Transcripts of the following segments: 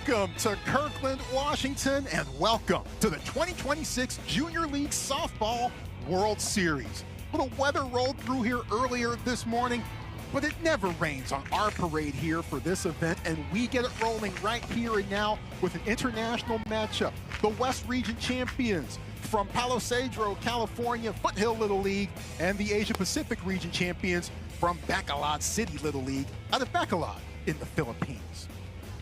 Welcome to Kirkland, Washington, and welcome to the 2026 Junior League Softball World Series. Well, the weather rolled through here earlier this morning, but it never rains on our parade here for this event, and we get it rolling right here and now with an international matchup. The West Region champions from Palo, Cedro, California, Foothill Little League, and the Asia Pacific Region champions from Bacolod City Little League out of Bacolod in the Philippines.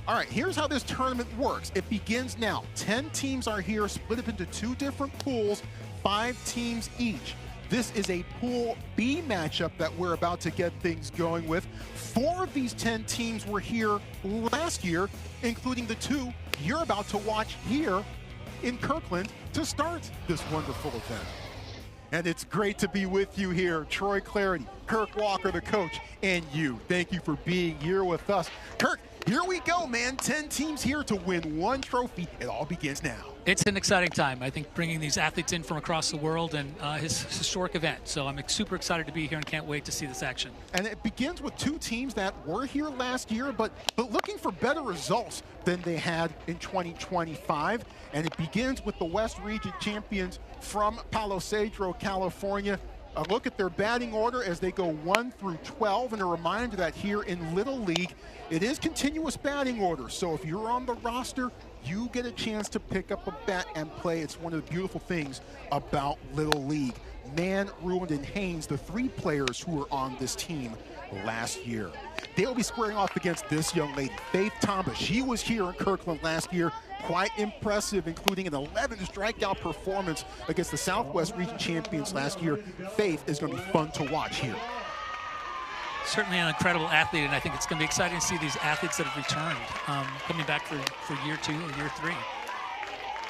All right, here's how this tournament works. It begins now. 10 teams are here, split up into two different pools, 5 teams each. This is a Pool B matchup that we're about to get things going with. 4 of these 10 teams were here last year, including the 2 you're about to watch here in Kirkland to start this wonderful event. And it's great to be with you here. Troy Clarity, Kirk Walker, the coach, and you. Thank you for being here with us. Kirk, here we go, man. 10 teams here to win 1 trophy. It all begins now. It's an exciting time, I think, bringing these athletes in from across the world and his historic event. So I'm super excited to be here and can't wait to see this action. And it begins with 2 teams that were here last year, but looking for better results than they had in 2025. And it begins with the West Region champions from Palo, Cedro, California. A look at their batting order as they go 1 through 12, and a reminder that here in Little League, it is continuous batting order. So if you're on the roster, you get a chance to pick up a bat and play. It's one of the beautiful things about Little League. Mann, Ruand, and Haynes, the 3 players who were on this team last year. They'll be squaring off against this young lady, Faith Tamba. She was here in Kirkland last year. Quite impressive, including an 11 strikeout performance against the Southwest Region champions last year. Faith is going to be fun to watch here. Certainly an incredible athlete, and I think it's going to be exciting to see these athletes that have returned, coming back for year 2 or year 3.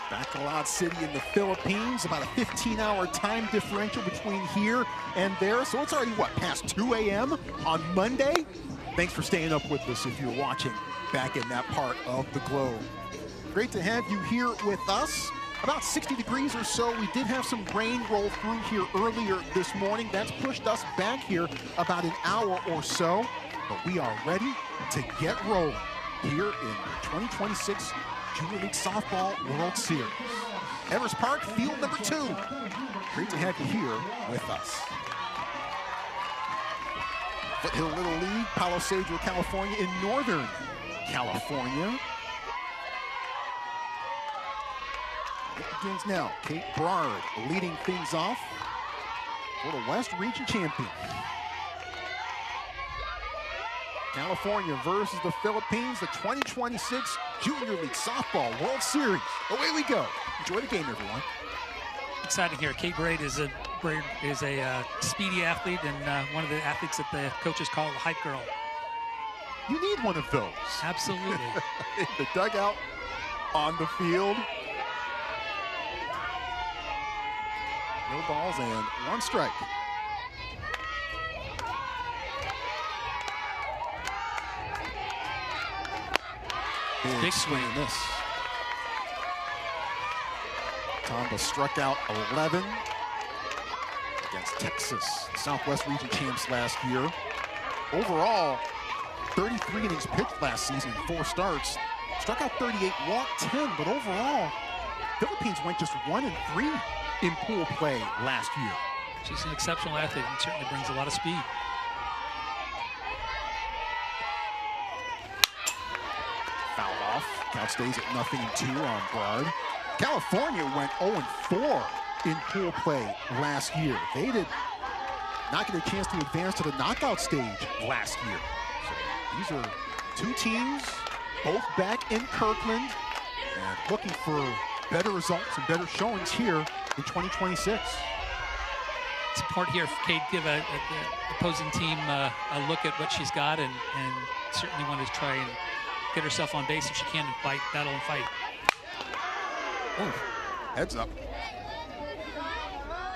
Bacolod City in the Philippines, about a 15-hour time differential between here and there. So it's already, past 2 a.m. on Monday? Thanks for staying up with us if you're watching back in that part of the globe. Great to have you here with us. About 60 degrees or so. We did have some rain roll through here earlier this morning. That's pushed us back here about an hour or so. But we are ready to get rolling here in the 2026 Junior League Softball World Series. Everest Park, field number 2. Great to have you here with us. Foothill Little League, Palo, Cedro, California in Northern California. It begins now. Kate Brard leading things off for the West Region champion. California versus the Philippines, the 2026 Junior League Softball World Series. Away we go. Enjoy the game, everyone. Exciting here. Kate Brard is a speedy athlete and one of the athletes that the coaches call the hype girl. You need one of those. Absolutely. In the dugout, on the field. No balls and 1 strike. Big swing. This. Tamba struck out 11 against Texas, Southwest Region champs last year. Overall, 33 innings pitched last season, 4 starts. Struck out 38, walked 10, but overall, Philippines went just 1 and 3 in pool play last year. She's an exceptional athlete and certainly brings a lot of speed. Fouled off. Count stays at 0-2 on Brard. California went 0-4 in pool play last year. They did not get a chance to advance to the knockout stage last year. So these are 2 teams, both back in Kirkland, and looking for better results and better showings here in 2026. It's important here for Kate to give the opposing team a look at what she's got and certainly want to try and get herself on base if she can and fight, battle and fight. Oh, heads up.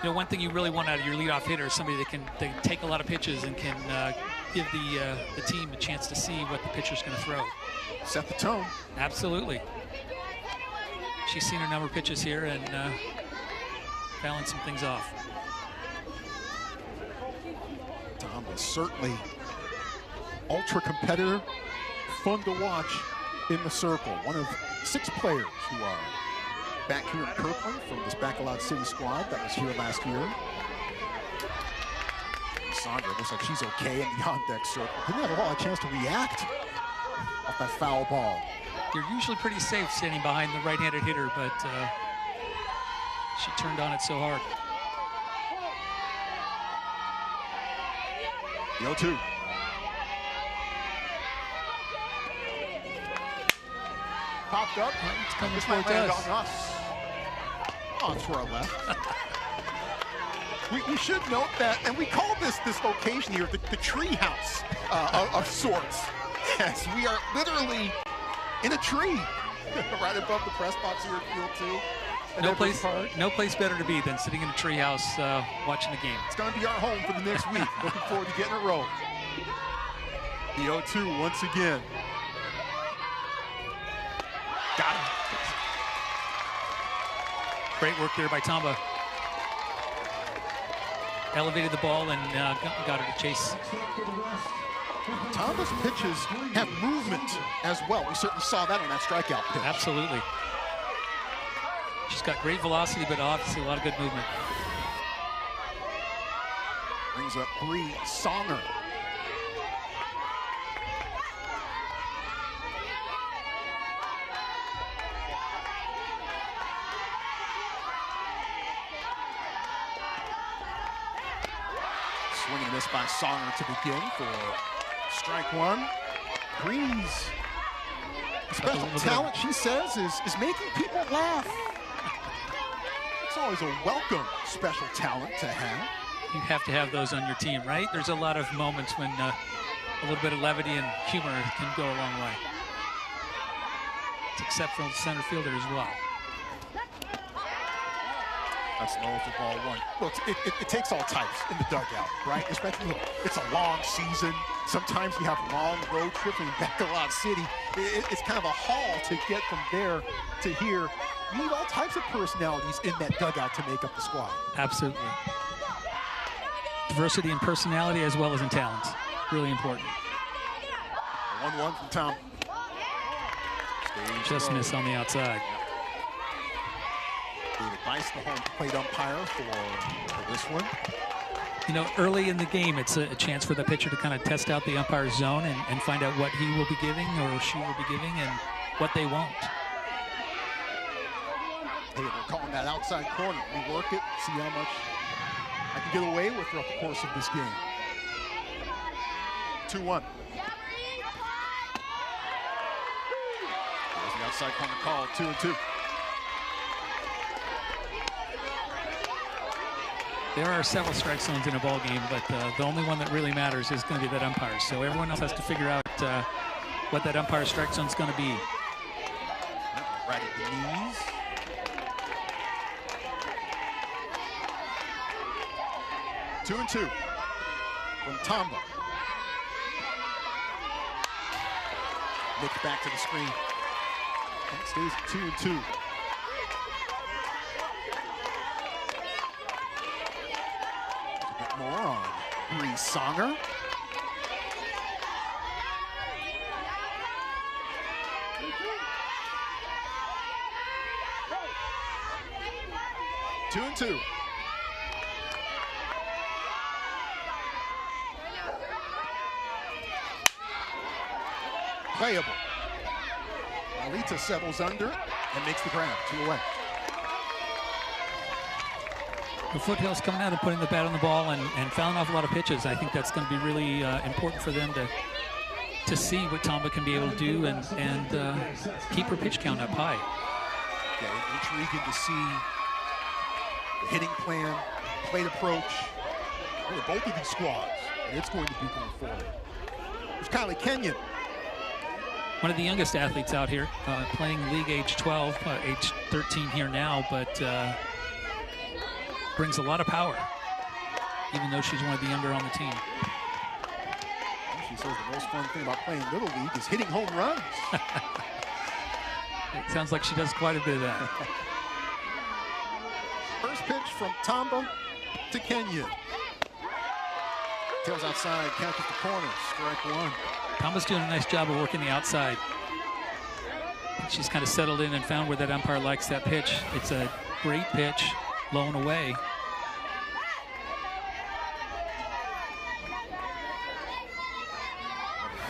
You know, one thing you really want out of your leadoff hitter is somebody that can take a lot of pitches and can give the team a chance to see what the pitcher's going to throw. Set the tone. Absolutely. She's seen a number of pitches here and fouling some things off. Tom is certainly ultra competitor, fun to watch in the circle. One of 6 players who are back here in Kirkland from this Bacolod City squad that was here last year. Sandra looks like she's okay in the on-deck circle. Didn't have a lot of chance to react off that foul ball. You're usually pretty safe standing behind the right-handed hitter, but she turned on it so hard. The 0-2. Popped up. It's coming This toward might land us. on us. Oh, it's for our left. We should note that, and we call this location here the tree house of sorts. Yes, we are literally in a tree right above the press box here at Field 2. No place better to be than sitting in a treehouse watching the game. It's going to be our home for the next week. Looking forward to getting it rolling. The 0-2 once again. Got him. Great work there by Tamba. Elevated the ball and got her to chase. Tamba's pitches have movement as well. We certainly saw that on that strikeout pitch. Absolutely. She's got great velocity, but obviously a lot of good movement. Brings up Bree Songer. Swing and miss by Songer to begin for strike 1. Bree's special talent, she says, is making people laugh. It's always a welcome special talent to have. You have to have those on your team, right? There's a lot of moments when a little bit of levity and humor can go a long way. It's exceptional center fielder as well. That's low for ball 1. Look, it takes all types in the dugout, right? Especially, look, it's a long season. Sometimes you have long road trips in Bacolod City. It's kind of a haul to get from there to here. You need all types of personalities in that dugout to make up the squad. Absolutely. Diversity in personality as well as in talent. Really important. 1-1 from Tom. Just miss on the outside. David Bice, the home plate umpire for this one. You know, early in the game, it's a chance for the pitcher to kind of test out the umpire's zone and find out what he will be giving or she will be giving and what they won't. Hey, they're calling that outside corner. We work it, see how much I can get away with throughout the course of this game. 2-1. There's the outside corner call, 2-2. There are several strike zones in a ball game, but the only one that really matters is going to be that umpire. So everyone else has to figure out what that umpire strike zone is going to be. Right at the knees. Two and 2 from Tamba. Looks back to the screen. And stays at 2 and 2. More on Bree Songer. Two and 2. Playable. Alita settles under and makes the ground. 2 away. The Foothills coming out and putting the bat on the ball and fouling off a lot of pitches. I think that's going to be really important for them to see what Tamba can be able to do and keep her pitch count up high. Yeah, intriguing to see the hitting plan, plate approach for both of these squads. And it's going to be going forward. There's Kylie Kenyon. One of the youngest athletes out here, playing league age 12, age 13 here now, but brings a lot of power, even though she's one of the younger on the team. She says the most fun thing about playing Little League is hitting home runs. It sounds like she does quite a bit of that. First pitch from Tamba to Kenyon. Tails outside, catches the corner, strike 1. Tamba's doing a nice job of working the outside. She's kind of settled in and found where that umpire likes that pitch. It's a great pitch, low and away.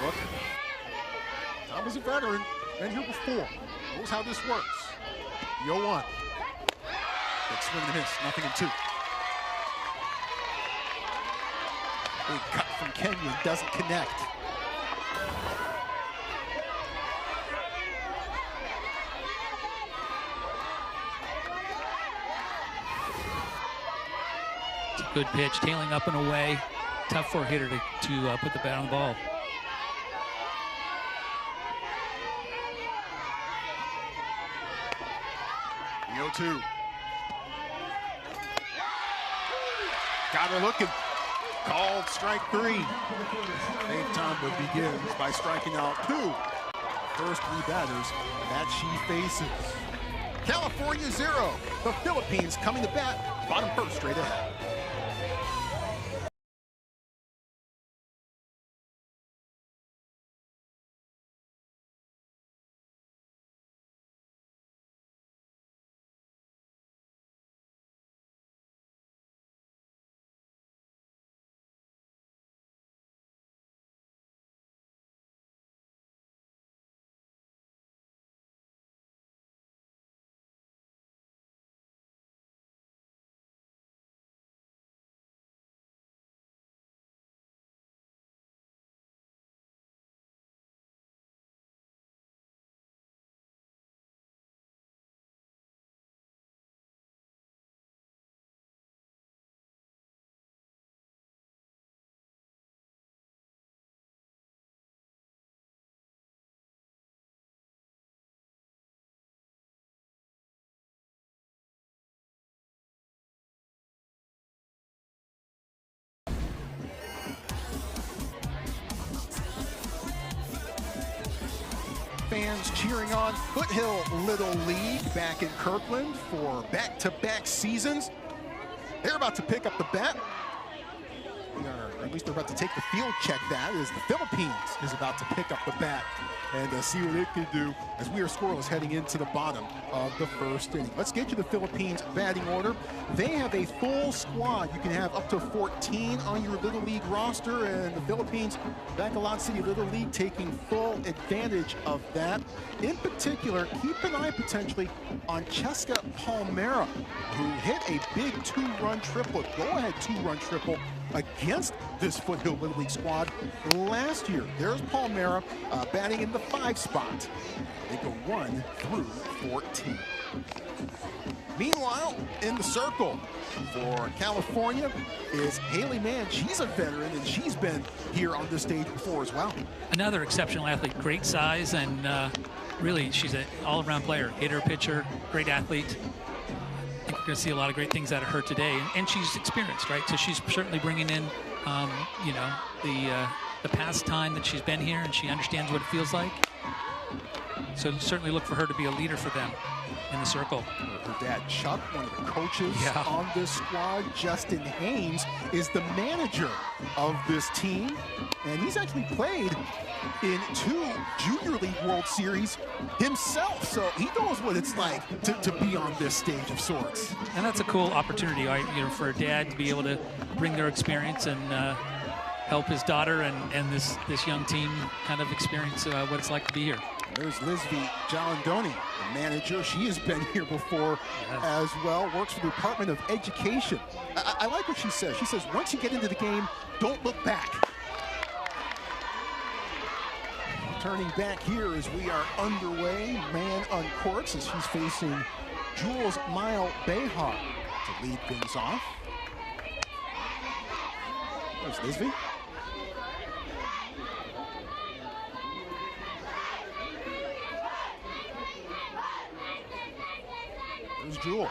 Look, Tom is a veteran, been here before, knows how this works. 0-1. Big swing and a miss, nothing in 2. Big cut from Kenyon, doesn't connect. It's a good pitch, tailing up and away. Tough for a hitter to put the bat on the ball. The 0-2. Got her looking. Called strike 3. Dave Tomba begins by striking out 2. First 3 batters that she faces. California 0. The Philippines coming to bat. Bottom first, straight ahead. Fans cheering on Foothill Little League back in Kirkland for back-to-back seasons. They're about to pick up the bat. Or at least they're about to take the field check that as the Philippines is about to pick up the bat and see what it can do as we are scoreless heading into the bottom of the first inning. Let's get to the Philippines batting order. They have a full squad. You can have up to 14 on your Little League roster, and the Philippines, Bacolod City Little League, taking full advantage of that. In particular, keep an eye potentially on Cheska Palmera, who hit a big 2-run triple, go-ahead 2-run triple against this Foothill Little League squad last year. There's Palmera batting in the 5 spot. They go 1 through 14. Meanwhile, in the circle for California is Haley Mann. She's a veteran, and she's been here on this stage before as well. Another exceptional athlete, great size, and really she's an all-around player. Hitter, pitcher, great athlete. I think we're going to see a lot of great things out of her today, and she's experienced, right? So she's certainly bringing in, you know, the past time that she's been here, and she understands what it feels like. So certainly look for her to be a leader for them in the circle. Her dad, Chuck, one of the coaches on this squad. Justin Haynes is the manager of this team, and he's actually played in 2 Junior League World Series himself, so he knows what it's like to be on this stage of sorts. And that's a cool opportunity, right? You know, for a dad to be able to bring their experience and help his daughter and this young team kind of experience what it's like to be here. There's Lisby Jalandoni, the manager. She has been here before as well, works for the Department of Education. I like what she says. She says, once you get into the game, don't look back. Turning back here as we are underway. Man on courts as she's facing Jules Mile Behar to lead things off. There's Lisby. There's Jewel.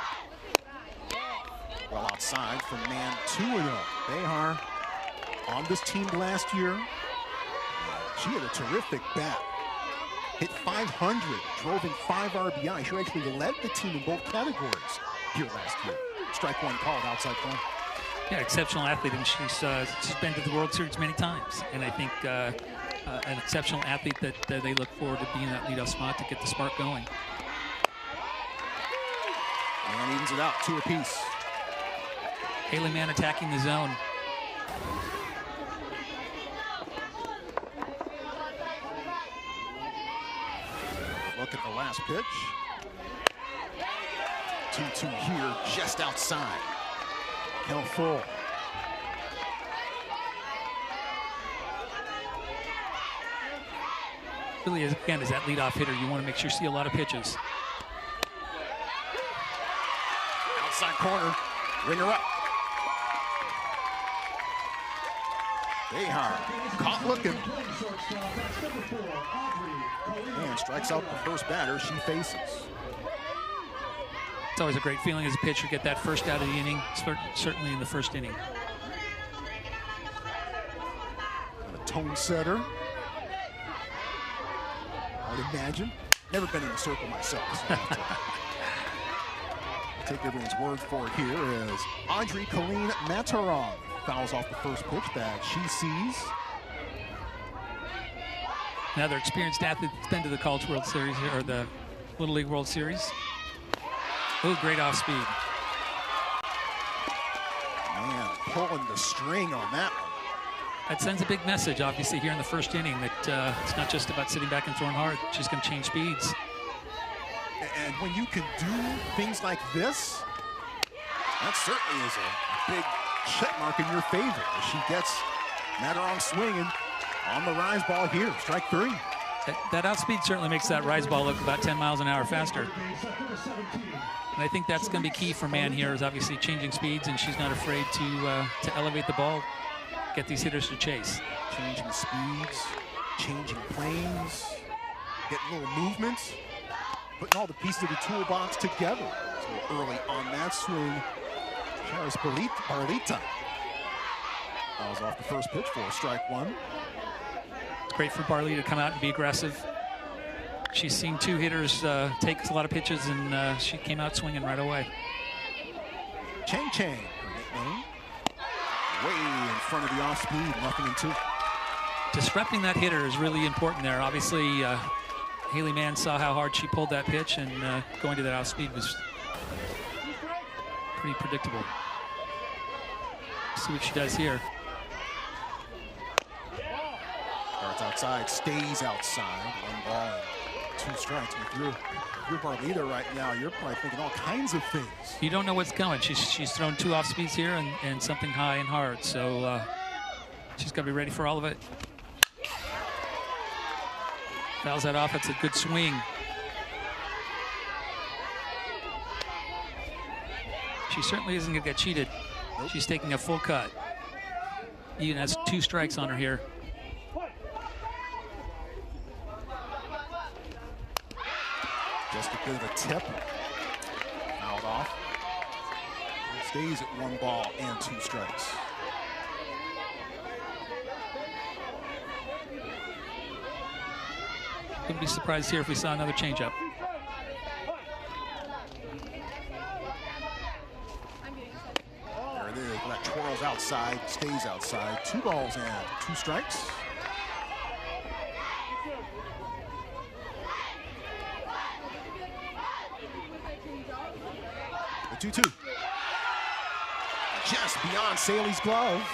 Well outside from man 2-0. Behar on this team last year. She had a terrific bat. Hit 500, drove in 5 RBI. She actually led the team in both categories here last year. Strike 1 called outside corner. Yeah, exceptional athlete, and she's been to the World Series many times. And I think an exceptional athlete that they look forward to being that leadoff spot to get the spark going. And evens it out, 2 apiece. Haley Mann attacking the zone. Look at the last pitch. 2-2 here, just outside. Count full. Really, again, as that leadoff hitter, you want to make sure you see a lot of pitches. Outside corner, ringer up. Behar, caught looking. And strikes out the first batter she faces. It's always a great feeling as a pitcher to get that first out of the inning, certainly in the first inning. And a tone setter. I would imagine. Never been in the circle myself, so I'll take everyone's word for it here as Audrey Colleen Matarong fouls off the first pitch that she sees. Another experienced athlete that's been to the College World Series or the Little League World Series. Oh, great off speed. Man, pulling the string on that one. That sends a big message, obviously, here in the first inning that it's not just about sitting back and throwing hard. She's going to change speeds. And when you can do things like this, that certainly is a big check mark in your favor. As she gets Matarong swinging on the rise ball here, strike 3. That outspeed certainly makes that rise ball look about 10 miles an hour faster. And I think that's going to be key for Mann here, is obviously changing speeds, and she's not afraid to elevate the ball, get these hitters to chase. Changing speeds, changing planes, getting little movements, putting all the pieces of the toolbox together. So early on that swing, Charis Barlita fouls off the first pitch for strike 1. Great for Barley to come out and be aggressive. She's seen 2 hitters take a lot of pitches, and she came out swinging right away. Chang Chang, her nickname. Way in front of the off speed, nothing in 2. Disrupting that hitter is really important there. Obviously, Haley Mann saw how hard she pulled that pitch, and going to that off speed was pretty predictable. See what she does here. Starts outside, stays outside. 1 ball and 2 strikes. If you're Barlita right now, you're probably thinking all kinds of things. You don't know what's coming. She's thrown 2 off speeds here and something high and hard. So she's got to be ready for all of it. Fouls that off. It's a good swing. She certainly isn't going to get cheated. Nope. She's taking a full cut. Even has 2 strikes on her here. Just a bit of a tip. Fouled off. Stays at 1 ball and 2 strikes. Wouldn't be surprised here if we saw another changeup. There it is. That twirls outside, stays outside. 2 balls and 2 strikes. The 2-2. Just beyond Saley's glove.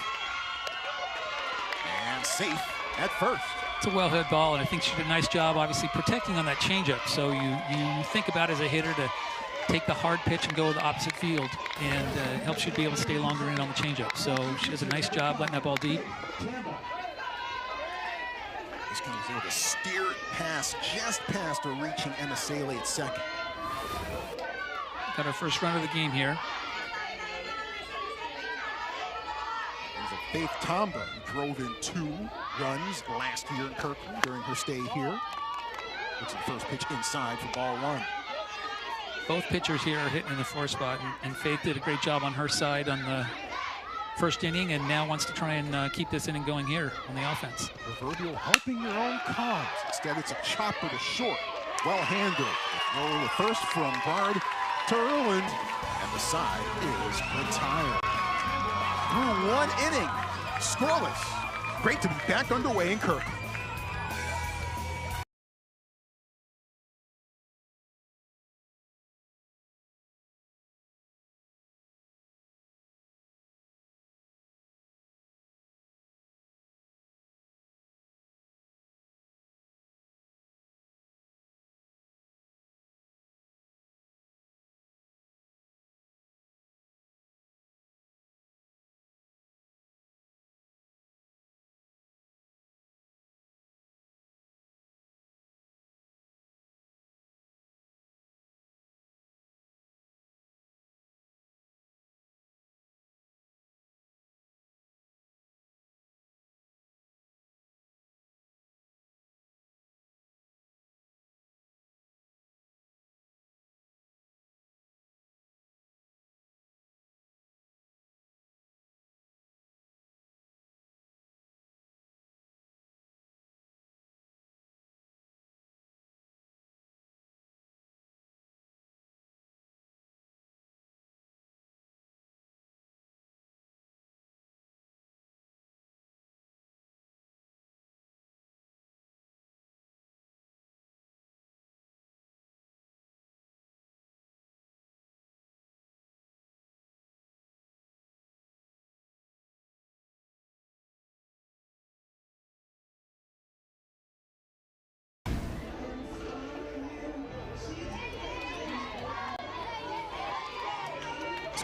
And safe at first. It's a well-hit ball, and I think she did a nice job, obviously, protecting on that changeup. So you think about as a hitter to take the hard pitch and go to the opposite field, and it helps you to be able to stay longer in on the changeup. So she does a nice job letting that ball deep. This guy was able to steer it past, just past her reaching Emma Saley at second. Got our first run of the game here. There's a Faith Tomba who drove in 2 runs last year in Kirkland during her stay here. It's the first pitch inside for ball 1. Both pitchers here are hitting in the 4 spot, and Faith did a great job on her side on the first inning, and now wants to try and keep this inning going here on the offense. Proverbial helping your own cause. Instead, it's a chopper to short. Well handled. Throw the first from Bard to Erland, and the side is retired. Through 1 inning, scoreless. Great to be back underway in Kirkland.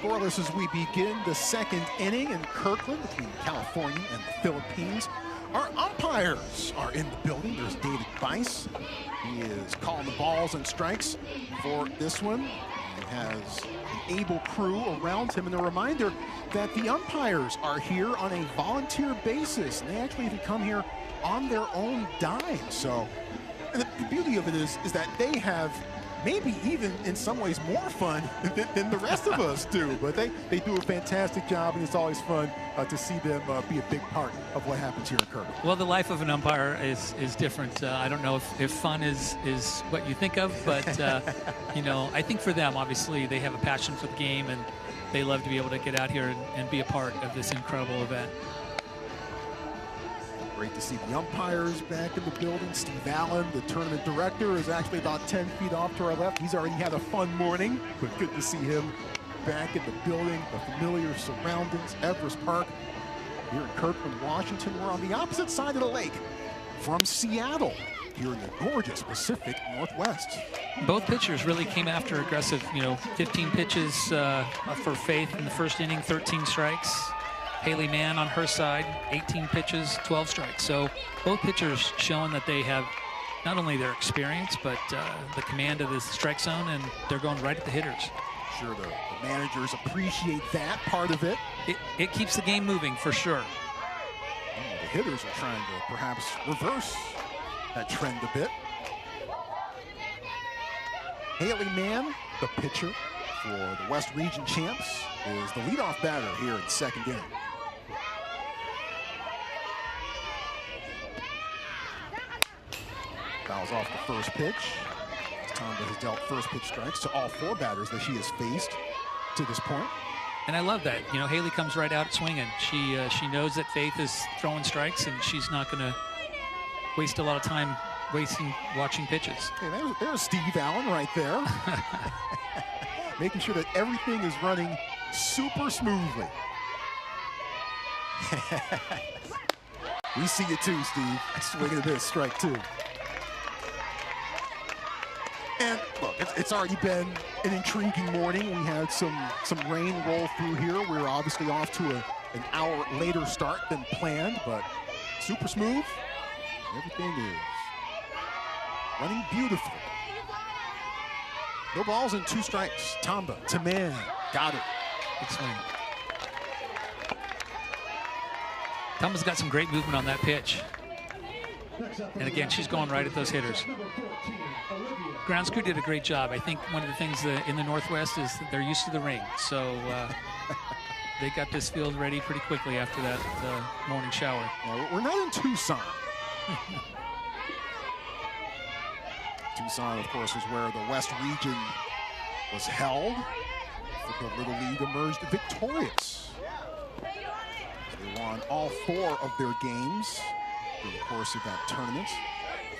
Scoreless as we begin the second inning in Kirkland between California and the Philippines. Our umpires are in the building. There's David Bice. He is calling the balls and strikes for this one. He has an able crew around him, and a reminder that the umpires are here on a volunteer basis, and they actually even come here on their own dime. So the beauty of it is that they have maybe even in some ways more fun than the rest of us do, but they do a fantastic job, and it's always fun to see them be a big part of what happens here in Kirkland. Well, the life of an umpire is different. I don't know if fun is what you think of, but you know, I think for them, obviously, they have a passion for the game, and they love to be able to get out here and be a part of this incredible event. Great to see the umpires back in the building. Steve Allen, the tournament director, is actually about 10 feet off to our left. He's already had a fun morning, but good to see him back in the building, the familiar surroundings, Everest Park here in Kirkland, Washington. We're on the opposite side of the lake from Seattle, here in the gorgeous Pacific Northwest. Both pitchers really came after aggressive, 15 pitches for Faith in the first inning, 13 strikes. Haley Mann on her side, 18 pitches, 12 strikes. So both pitchers showing that they have not only their experience, but the command of the strike zone, and they're going right at the hitters. Sure, the managers appreciate that part of it. It keeps the game moving, for sure. The hitters are trying to perhaps reverse that trend a bit. Haley Mann, the pitcher for the West Region champs, is the leadoff batter here in the second inning. Fouls off the first pitch. Tomba has dealt first pitch strikes to all four batters that she has faced to this point. And I love that. Haley comes right out swinging. She knows that Faith is throwing strikes, and she's not going to waste a lot of time watching pitches. Hey, there's Steve Allen right there. Making sure that everything is running super smoothly. We see it too, Steve. Swinging at this, strike two. And look, it's already been an intriguing morning. We had some rain roll through here. We're obviously off to an hour later start than planned, but super smooth. Everything is running beautifully. No balls and two strikes. Tomba to man. Got it. Good swing. Tomba's got some great movement on that pitch. And again, she's going right at those hitters. Grounds crew did a great job. I think one of the things in the Northwest is that they're used to the rain. So they got this field ready pretty quickly after that morning shower. Well, we're not in Tucson. Tucson, of course, is where the West Region was held. The Little League emerged victorious. They won all four of their games through the course of that tournament.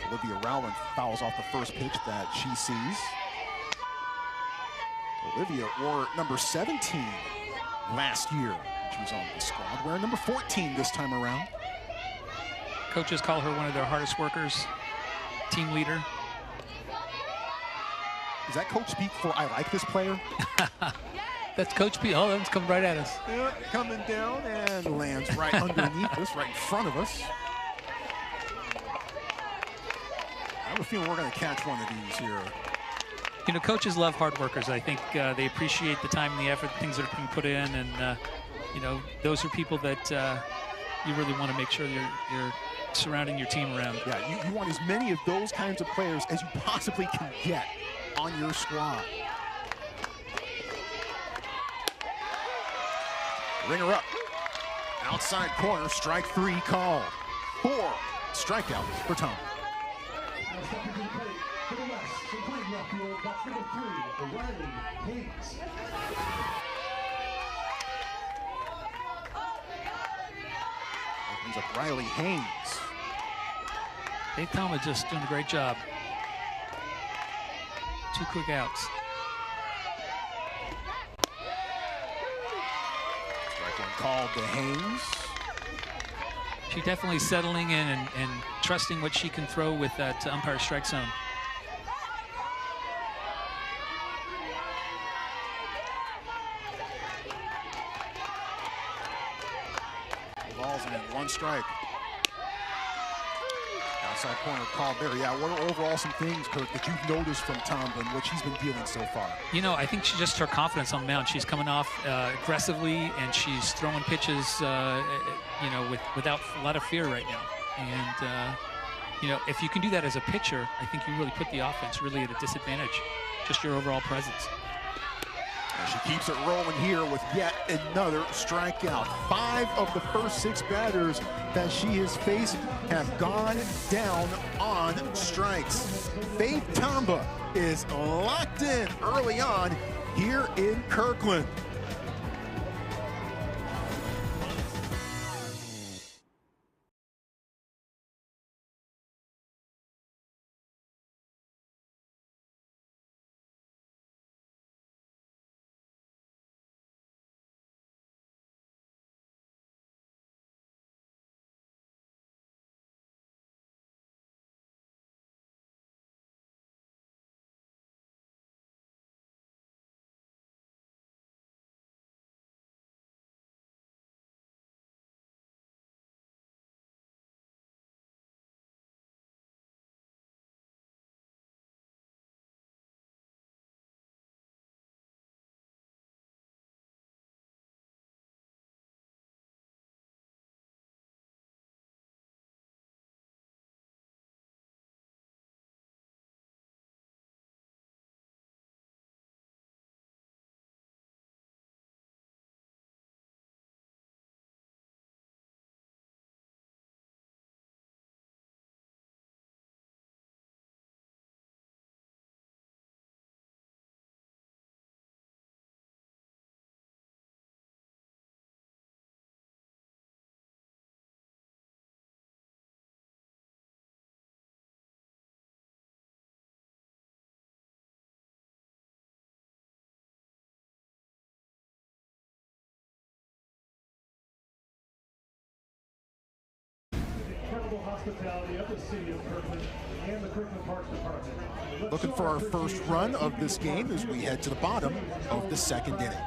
Olivia Rowland fouls off the first pitch that she sees. Olivia wore number 17 last year. She was on the squad, wearing number 14 this time around. Coaches call her one of their hardest workers, team leader. Does that coach speak for I like this player? That's Coach P. Oh, that's coming right at us. Yeah, coming down and lands right underneath us, right in front of us. I have a feeling we're going to catch one of these here. Coaches love hard workers. I think they appreciate the time and the effort, things that are being put in, and those are people that you really want to make sure you're surrounding your team around. Yeah, you want as many of those kinds of players as you possibly can get on your squad. Ringer up. Outside corner, strike three called. 4 strikeouts for Tom. Opens up Riley Haynes. Dave Thomas just doing a great job. 2 quick outs. Strike one called to Haynes. She's definitely settling in and trusting what she can throw with that umpire strike zone. Ball's in, 1 strike. Outside corner called there. Yeah, what are overall some things, Kirk, that you've noticed from Tomlin, what she's been dealing so far? You know, I think she just her confidence on the mound. She's coming off aggressively, and she's throwing pitches, you know, without a lot of fear right now. And, you know, if you can do that as a pitcher, I think you really put the offense really at a disadvantage, just your overall presence. And she keeps it rolling here with yet another strikeout. 5 of the first 6 batters that she has faced have gone down on strikes. Faith Tamba is locked in early on here in Kirkland. Hospitality of the city of Kirkland and the Kirkland Parks Department. Looking for our first run of this game as we head to the bottom of the 2nd inning.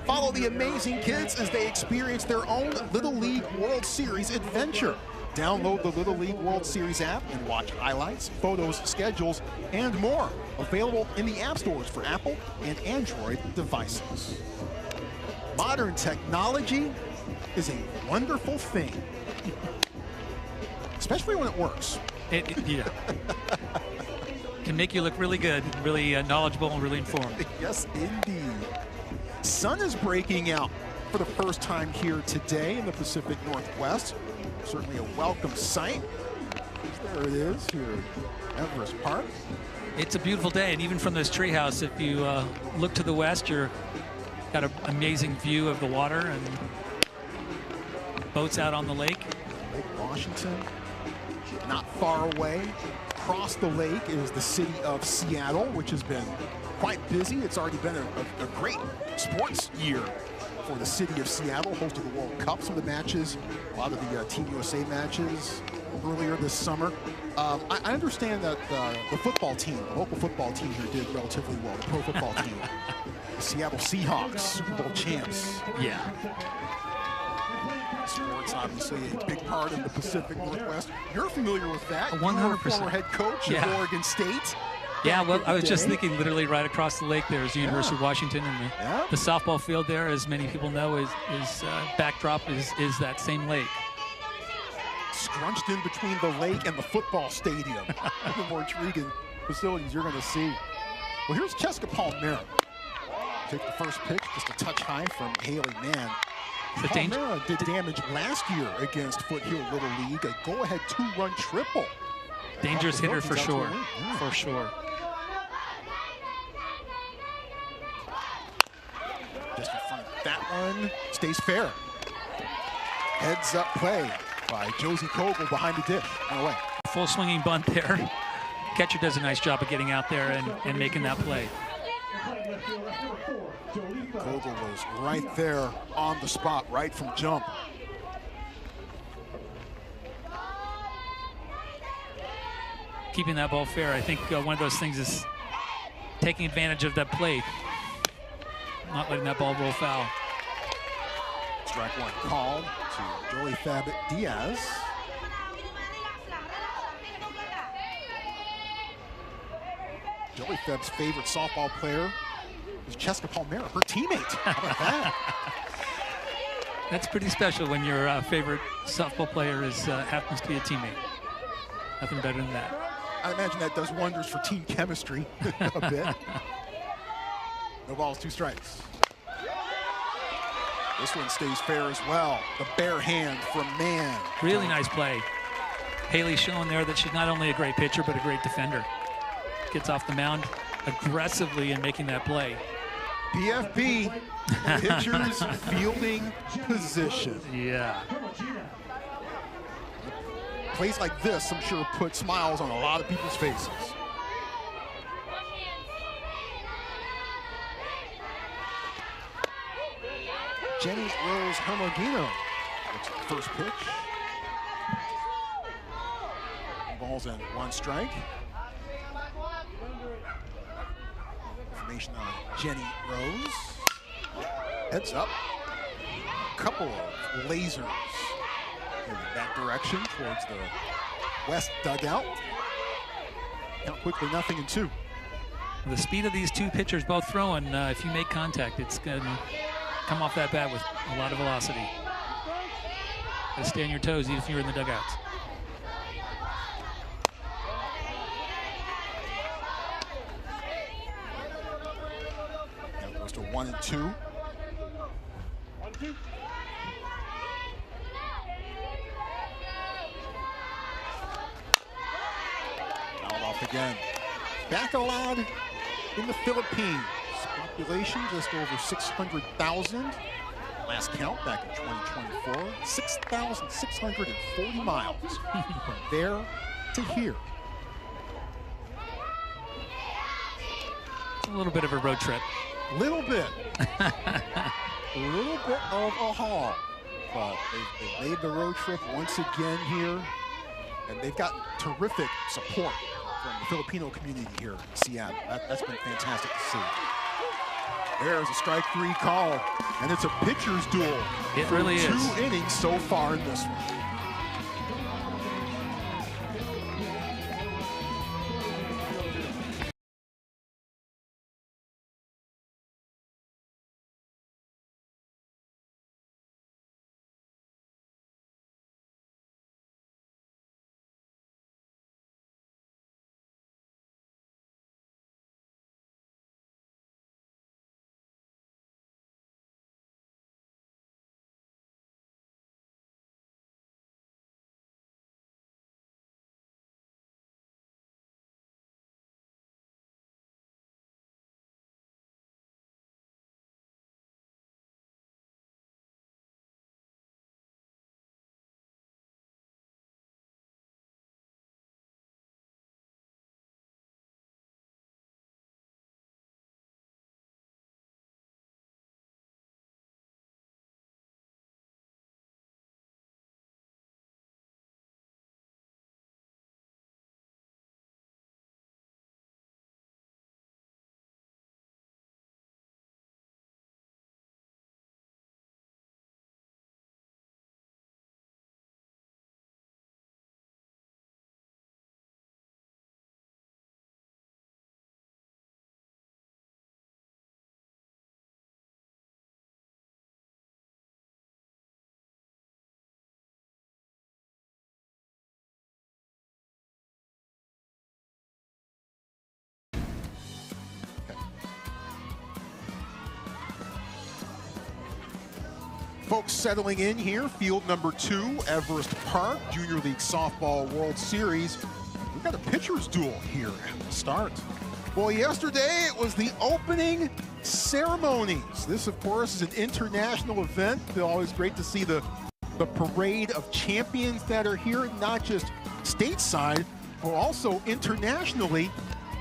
Follow the amazing kids as they experience their own Little League World Series adventure. Download the Little League World Series app and watch highlights, photos, schedules, and more. Available in the app stores for Apple and Android devices. Modern technology is a wonderful thing. Especially when it works. Yeah. Can make you look really good, really knowledgeable, and really informed. Yes, indeed. Sun is breaking out for the first time here today in the Pacific Northwest. Certainly a welcome sight. There it is here at Everest Park. It's a beautiful day, and even from this treehouse, if you look to the west, you're got an amazing view of the water and boats out on the lake. Lake Washington. Not far away, across the lake, is the city of Seattle, which has been quite busy. It's already been a great sports year for the city of Seattle, hosting the World Cup, some of the matches, a lot of the Team USA matches earlier this summer. I understand that the football team, the local football team here did relatively well, the pro football team. The Seattle Seahawks, Super Bowl champs. Yeah. Sports, obviously, a big part of the Pacific Northwest. You're familiar with that. 100%. You were former head coach of Oregon State. Yeah, well, I was just thinking literally right across the lake there is the University of Washington, and the softball field there, as many people know, is backdrop is that same lake. Scrunched in between the lake and the football stadium. One of the more intriguing facilities you're going to see. Well, here's Jessica Palmera. Take the first pitch, just a touch high from Haley Mann. Palmera did damage last year against Foothill Little League, a go-ahead 2-run triple. Dangerous hitter for sure, for sure. Just in front of that one, stays fair. Heads up play by Josie Kogel behind the dish, on the way. Full swinging bunt there. Catcher does a nice job of getting out there and making that play. Kogel was right there on the spot, right from jump. Keeping that ball fair, I think one of those things is taking advantage of that play, not letting that ball roll foul. Strike one called to Joey Fab Diaz. Joey Fab's favorite softball player is Cheska Palmera, her teammate. How about that? That's pretty special when your favorite softball player is happens to be a teammate. Nothing better than that. I imagine that does wonders for team chemistry a bit. No balls, 2 strikes. This one stays fair as well. The bare hand from Mann. Really nice play. Haley showing there that she's not only a great pitcher, but a great defender. Gets off the mound aggressively in making that play. PFP, pitcher's fielding position. Yeah. Plays like this, I'm sure, put smiles on a lot of people's faces. Jenny Rose Hermogino looks at the first pitch. Balls and 1 strike. Information on Jenny Rose. Heads up. A couple of lasers in that direction towards the west dugout. Count quickly, 0-2. The speed of these two pitchers both throwing, if you make contact, it's going to come off that bat with a lot of velocity. Got to stay on your toes even if you're in the dugouts. Now goes to 1-2. 1-2. Fouled off again. Bacolod in the Philippines. Population just over 600,000. Last count back in 2024, 6,640 miles from there to here. It's a little bit of a road trip. Little bit. A little bit of a haul. But they've made the road trip once again here. And they've got terrific support from the Filipino community here in Seattle. That's been fantastic to see. There's a strike 3 call, and it's a pitcher's duel. It really is. 2 innings so far in this one. Folks settling in here, field number 2, Everest Park, Junior League Softball World Series. We've got a pitcher's duel here at the start. Well, yesterday it was the opening ceremonies. This, of course, is an international event. It's always great to see the parade of champions that are here, not just stateside, but also internationally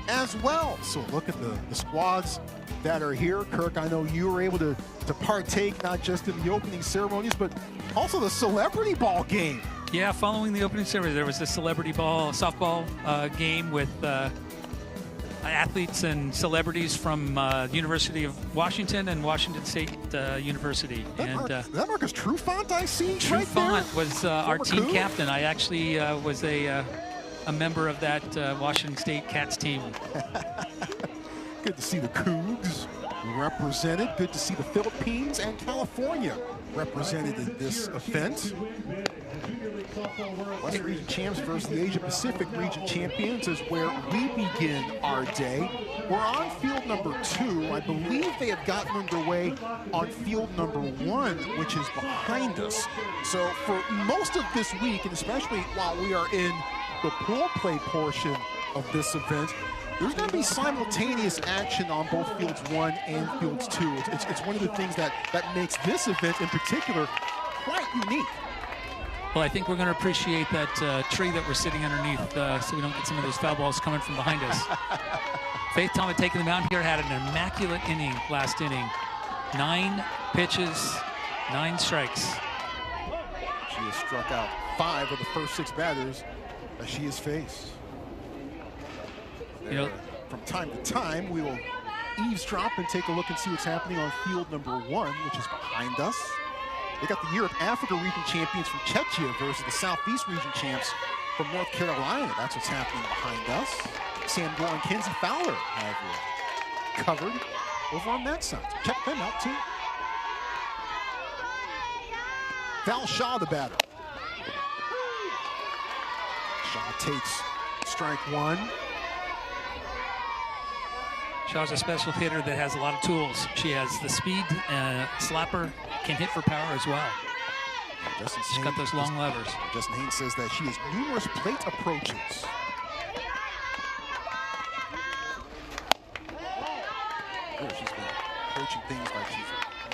as well. So look at the squads that are here. Kirk, I know you were able to partake not just in the opening ceremonies, but also the celebrity ball game. Yeah, following the opening ceremony, there was a celebrity ball softball game with athletes and celebrities from University of Washington and Washington State University. That Marcus Trufant I see right Trufant there? was our team Coup? captain. I actually was a member of that Washington State Cats team. Good to see the Cougs represented. Good to see the Philippines and California represented in this event. West Region Champs versus the Asia Pacific Region Champions is where we begin our day. We're on field number 2. I believe they have gotten underway on field number 1, which is behind us. So for most of this week, and especially while we are in the pool play portion of this event, there's going to be simultaneous action on both fields 1 and fields 2. It's one of the things that makes this event in particular quite unique. Well, I think we're going to appreciate that tree that we're sitting underneath so we don't get some of those foul balls coming from behind us. Faith Thomas taking the mound here, had an immaculate inning last inning. 9 pitches, 9 strikes. She has struck out 5 of the first 6 batters that she has faced. You know, from time to time, we will eavesdrop and take a look and see what's happening on field number 1, which is behind us. They got the Europe Africa region champions from Czechia versus the Southeast region champs from North Carolina. That's what's happening behind us. Sam Gore and Kenzie Fowler have you covered over on that side. So check them out too. Val Shaw, the batter. Shaw takes strike 1. Shaw's a special hitter that has a lot of tools. She has the speed, slapper, can hit for power as well. She's got those long levers. Justin Haynes says that she has numerous plate approaches. Oh, she's been approaching things like she's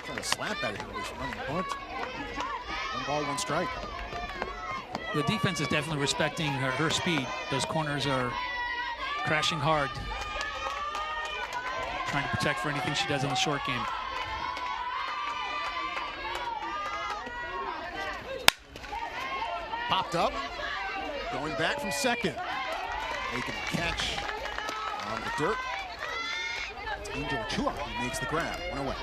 trying to slap at it with this running bunt. 1 ball, 1 strike. The defense is definitely respecting her speed. Those corners are crashing hard, trying to protect for anything she does in the short game. Popped up, going back from second. Making a catch on the dirt. It's Angel Chua who makes the grab. 1 away.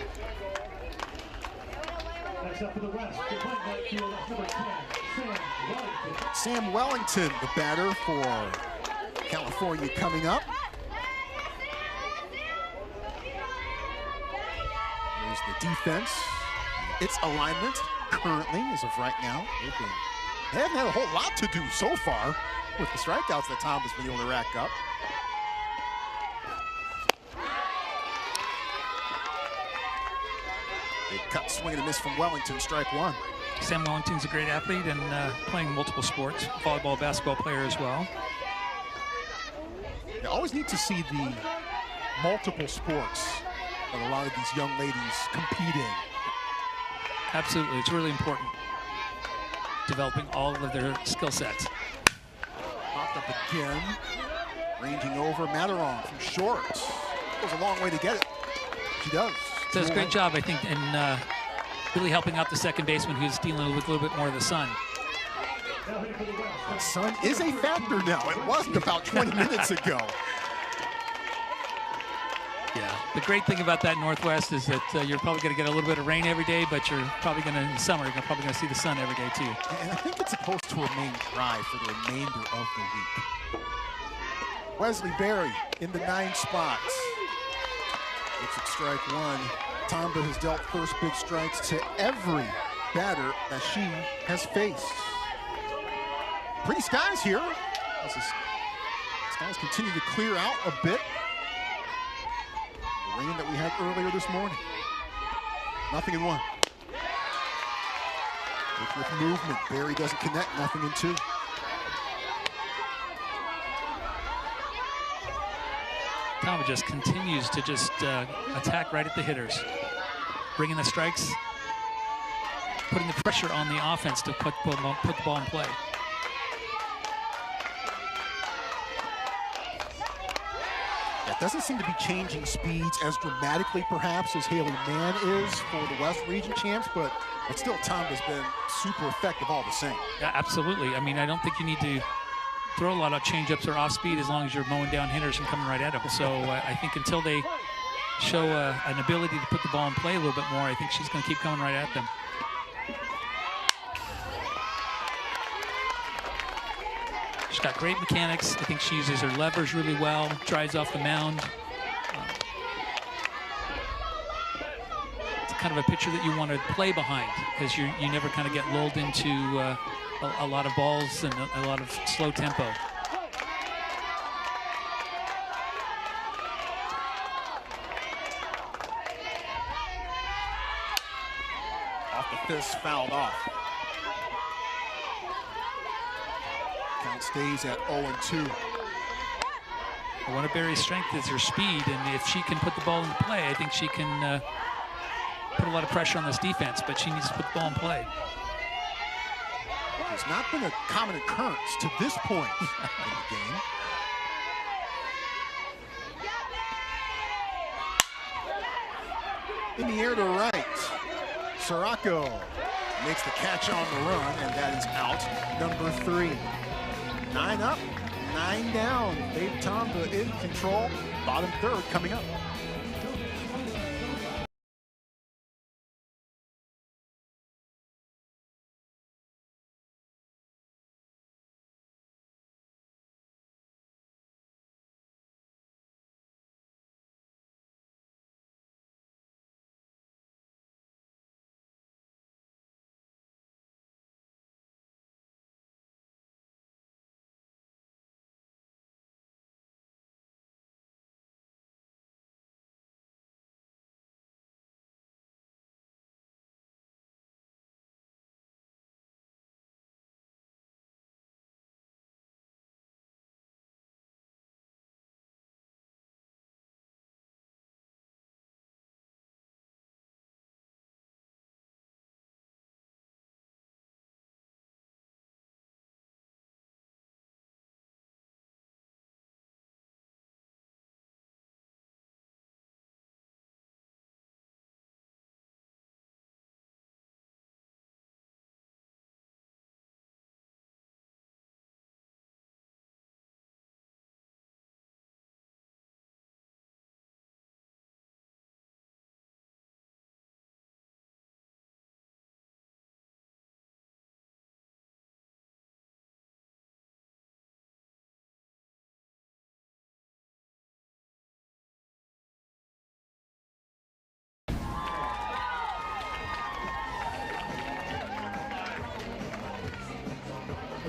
Next up for the West, the right field, number 10, Sam Wellington. Sam Wellington, the batter for California, coming up. There's the defense. Its alignment currently, as of right now, they haven't had a whole lot to do so far with the strikeouts that Tom has been able to rack up. They cut, swing and a miss from Wellington, strike 1. Sam Wellington's a great athlete and playing multiple sports, volleyball, basketball player as well. You always need to see the multiple sports that a lot of these young ladies compete in. Absolutely, it's really important. Developing all of their skill sets. Popped up again, ranging over Matterong from short. Goes a long way to get it. She does. Does a great job, I think, in really helping out the second baseman who's dealing with a little bit more of the sun. The sun is a factor now. It wasn't about 20 minutes ago. Yeah, the great thing about that Northwest is that you're probably going to get a little bit of rain every day, but you're probably going to, in the summer, you're probably going to see the sun every day too. And I think it's supposed to remain dry for the remainder of the week. Wesley Berry in the 9 spots. Looks at strike 1. Tomba has dealt first big strikes to every batter that she has faced. Pretty skies here. Skies continue to clear out a bit. The rain that we had earlier this morning. Nothing in 1. With movement, Berry doesn't connect, nothing in 2. Tomba just continues to just attack right at the hitters, bringing the strikes, putting the pressure on the offense to put the ball in play. It doesn't seem to be changing speeds as dramatically, perhaps, as Haley Mann is for the West Region champs, but still, Tomba's been super effective all the same. Yeah, absolutely. I mean, I don't think you need to throw a lot of changeups or off speed as long as you're mowing down hitters and coming right at them. So I think until they show an ability to put the ball in play a little bit more, I think she's going to keep coming right at them. She's got great mechanics. I think she uses her levers really well, drives off the mound. It's kind of a pitcher that you want to play behind because you never kind of get lulled into a lot of balls and a lot of slow tempo. Off the fist, fouled off. Count stays at 0-2. One of Barry's strengths is her speed, and if she can put the ball in play, I think she can put a lot of pressure on this defense, but she needs to put the ball in play. It's not been a common occurrence to this point in the game. In the air to right. Sirocco makes the catch on the run, and that is out. Number 3. 9 up, 9 down. Babe Tomba in control. Bottom third coming up.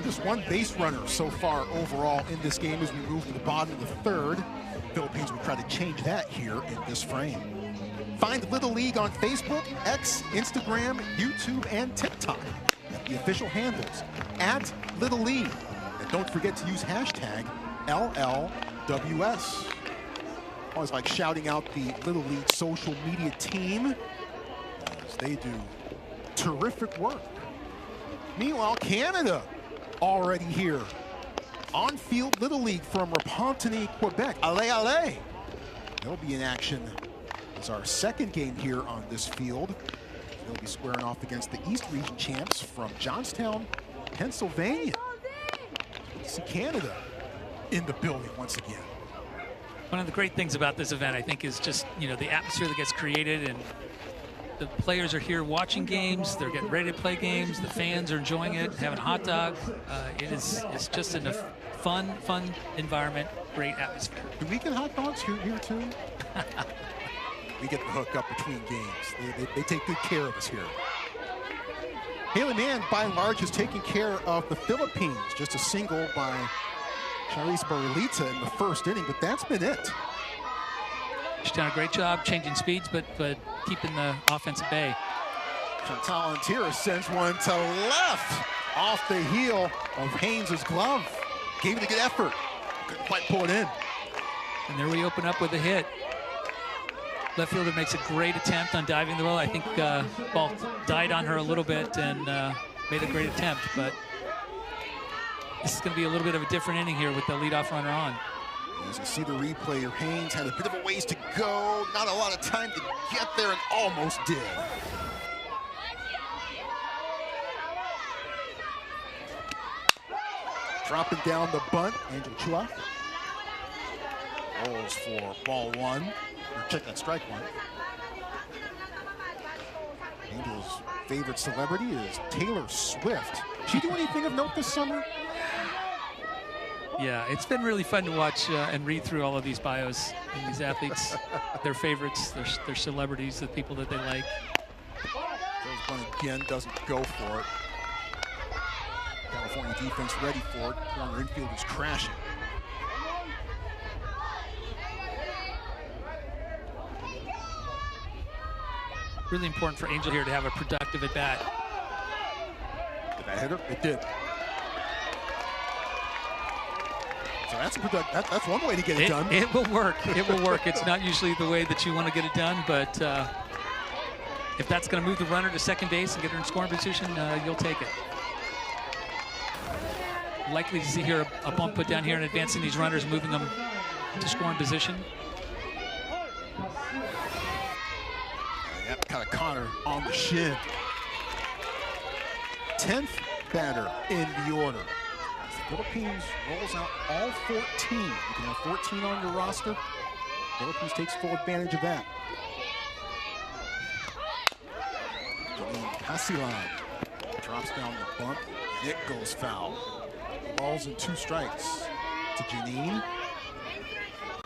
Just one base runner so far overall in this game as we move to the bottom of the third. Philippines will try to change that here in this frame. Find Little League on Facebook, X, Instagram, YouTube, and TikTok at the official handles at Little League. And don't forget to use hashtag LLWS. Always like shouting out the Little League social media team as they do terrific work. Meanwhile, Canada already here. On-field Little League from Repentigny, Quebec. Allez, allez! They'll be in action. It's our second game here on this field. They'll be squaring off against the East Region champs from Johnstown, Pennsylvania. Good to see Canada in the building once again. One of the great things about this event, I think, is just, you know, the atmosphere that gets created, and the players are here watching games. They're getting ready to play games. The fans are enjoying it, having a hot dog. It's just a fun environment, great atmosphere. Do we get hot dogs here too? We get the hook up between games. They take good care of us here. Haley Mann, by and large, is taking care of the Philippines. Just a single by Charisse Barrelita in the first inning, but that's been it. She's done a great job changing speeds, but keeping the offense at bay. Chantal Antira sends one to left off the heel of Haynes' glove. Gave it a good effort. Couldn't quite pull it in. And there we open up with a hit. Left fielder makes a great attempt on diving the ball. I think ball died on her a little bit and made a great attempt, but this is going to be a little bit of a different inning here with the leadoff runner on. As you see the replay, Haynes had a bit of a ways to go, not a lot of time to get there, and almost did. Dropping down the bunt, Angel Chua. Rolls for ball one. Or check that, strike one. Angel's favorite celebrity is Taylor Swift. She do anything of note this summer? Yeah, it's been really fun to watch and read through all of these bios and these athletes, their favorites, their celebrities, the people that they like. Throws one again, doesn't go for it. California defense ready for it. Corner infield is crashing. Really important for Angel here to have a productive at bat. Did that hit her? It did. So that's one way to get it done. It will work. It will work. It's not usually the way that you want to get it done, but if that's going to move the runner to second base and get her in scoring position, you'll take it. Likely to see here a bump put down here and advancing these runners, moving them to scoring position. Yep, kind of caught her on the shin. 10th batter in the order. As the Philippines rolls out all 14. You can have 14 on your roster. Philippines takes full advantage of that. Pasilan drops down the bunt. It goes foul. Balls and 2 strikes to Janine.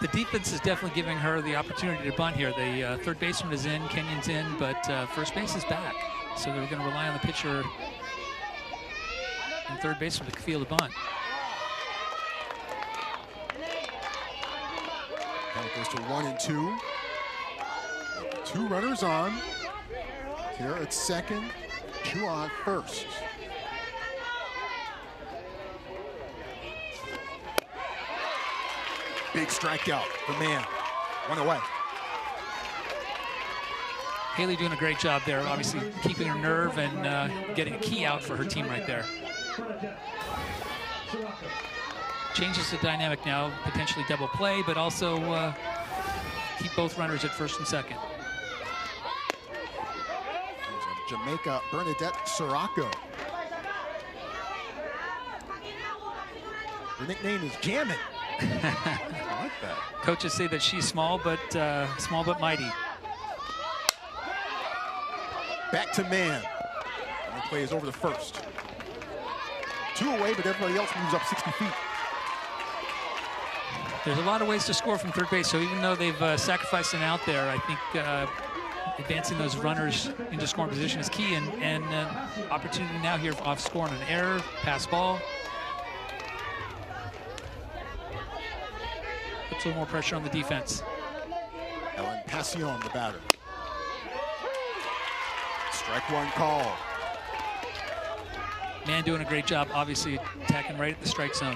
The defense is definitely giving her the opportunity to bunt here. The third baseman is in, Kenyon's in, but first base is back. So they're going to rely on the pitcher and third baseman to field a bunt. Count goes to 1 and 2. 2 runners on. Here at second, 2 on first. Big strikeout for Mann. 1 away. Haley doing a great job there, obviously keeping her nerve and getting a key out for her team right there. Changes the dynamic now, potentially double play, but also keep both runners at first and second. Jamaica Bernadette Sirocco. Her nickname is Jammin'. I like that. Coaches say that she's small but mighty. Back to Mann. And the play is over the first. 2 away, but everybody else moves up 60 feet. There's a lot of ways to score from third base, so even though they've sacrificed an out there, I think advancing those runners into scoring position is key, and opportunity now here off scoring an error, pass ball. Puts a little more pressure on the defense. Ellen Passion, the batter. Strike 1 call. Mann doing a great job, obviously attacking right at the strike zone.